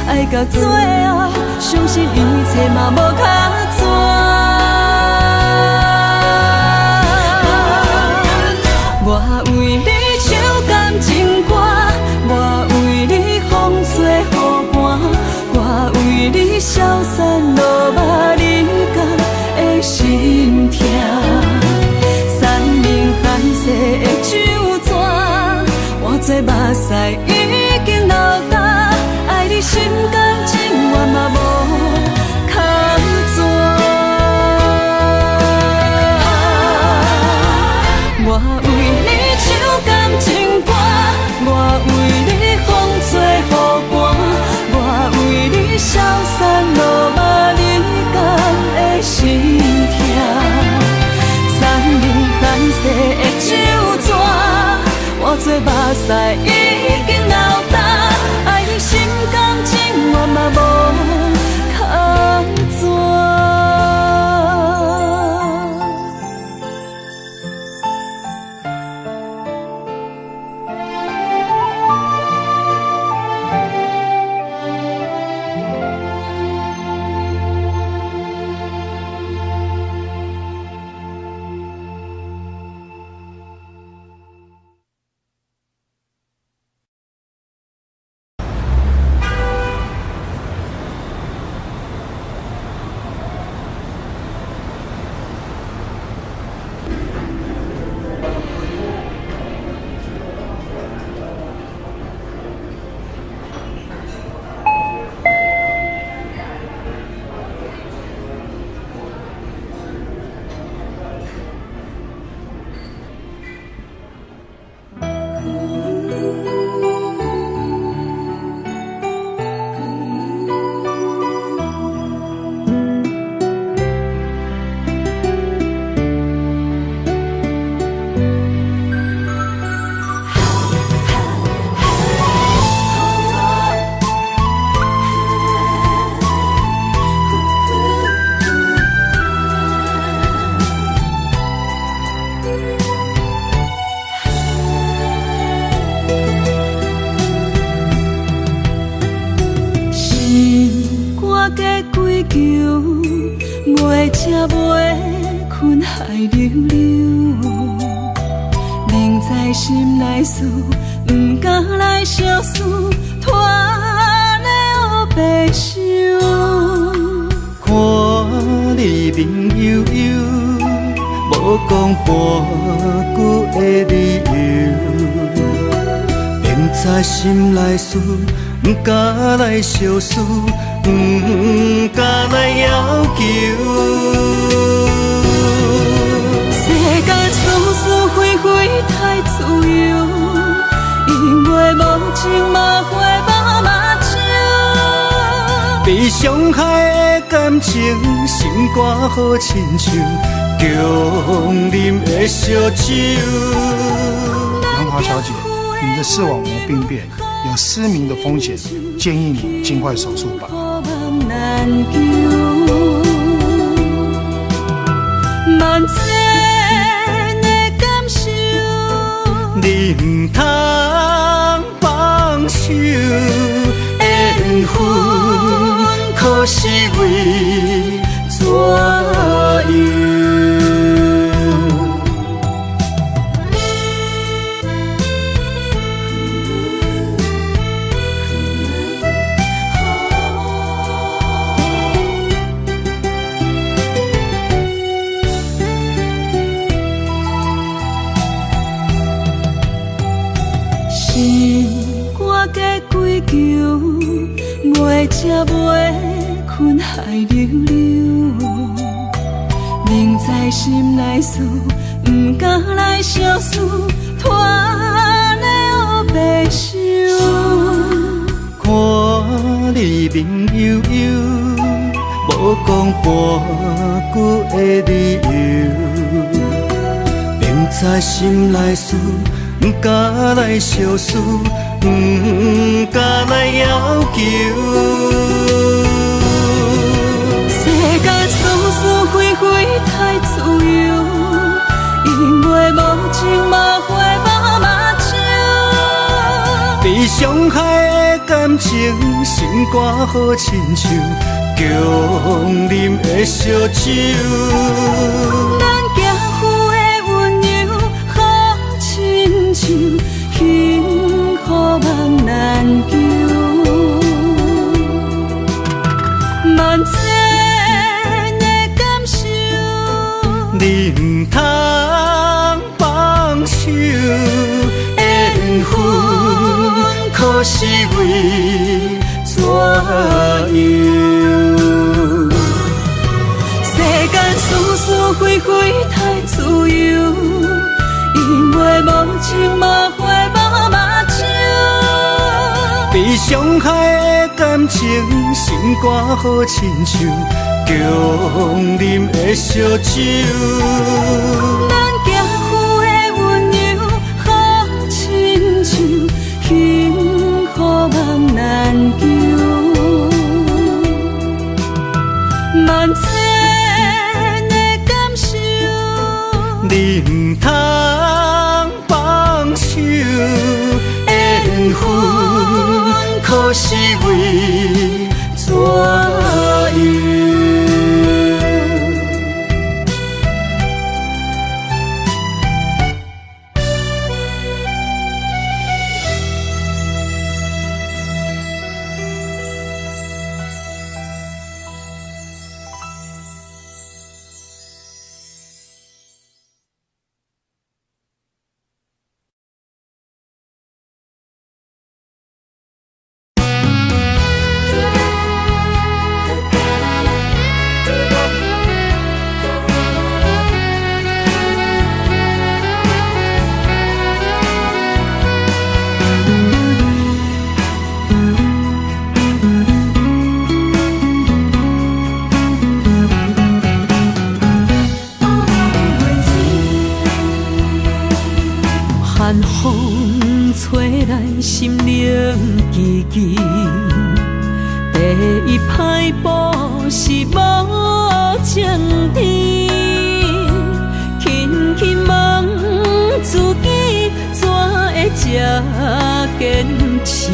爱到最后，相信一切嘛无卡纸。我为你唱感情歌，我为你风吹雨寒，我为你消散落寞人间的心痛。山明海誓的酒泉，换做目屎已经流干，爱你心甘情愿嘛无靠纸。我为你唱感情歌，我为你风吹雨寒，我为你消散落寞人间的心痛。山明海誓的酒泉，换做目屎已经流干，爱你心甘情愿嘛无靠纸。才袂困海流流，明知心内事，不敢来相思，拖咧黑白想。看你面悠悠，无讲半句的理由，明知心内事，不敢来相思。不敢来要求，世间是是非非太自由，因为无情嘛会无目睭。被伤害的感情，心肝好亲像强啉的烧酒。杨华小姐，你的视网膜病变，有失明的风险，建议你尽快手术吧。难求，万千的感受，你唔通放手，会来才袂困海流流，明知心内事，不敢来相思，拖了白首。看你面悠悠，无讲半句的理由，明知心内事，不敢来相思，不敢来要求。世间是是非非太自由，因为无情嘛会嘛嘛笑。被伤害的感情，心肝好亲像强啉的烧酒。咱行夫的温柔好亲像幸福梦难求，万千的感受，你不通放手，缘分可是为怎样？世间是是非非太自由，因为无情嘛会嘛嘛笑。被伤害的感情，心肝好亲像强啉的烧酒。咱行夫的温柔好亲像幸福梦难求，万千的感受，你不通放手，缘分可是为怎样？寒风吹来心灵吱吱，第一摆步是无情甜，轻轻问自己怎会这坚持，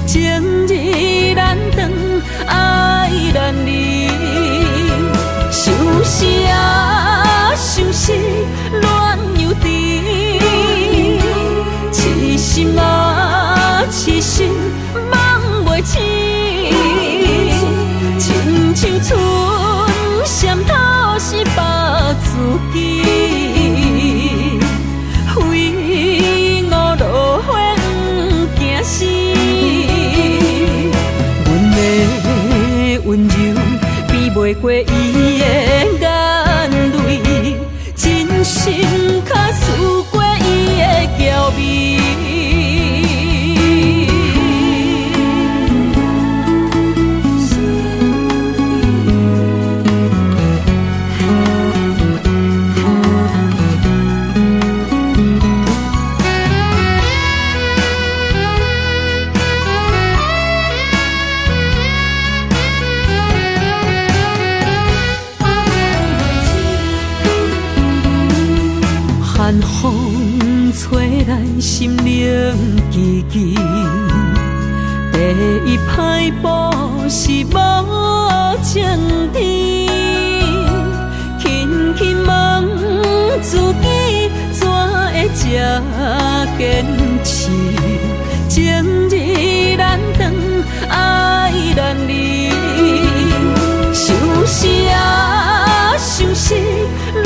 情义难断，爱难离，想是啊想是恋又甜。痴心啊，痴心梦袂醒，亲像春闪透是白自己，非我落花不惊死。阮的温柔比袂过伊的眼泪，真心较输过伊的娇媚。寒风吹来心灵吱吱，第一摆步是无情甜，轻轻问自己怎会这坚持，情义难断，爱难离，想是啊想是恋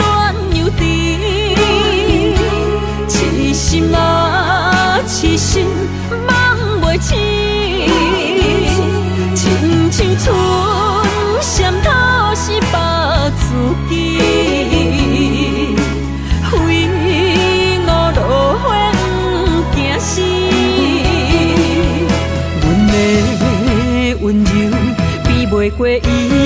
又甜。痴心啊，痴心梦袂醒，过伊。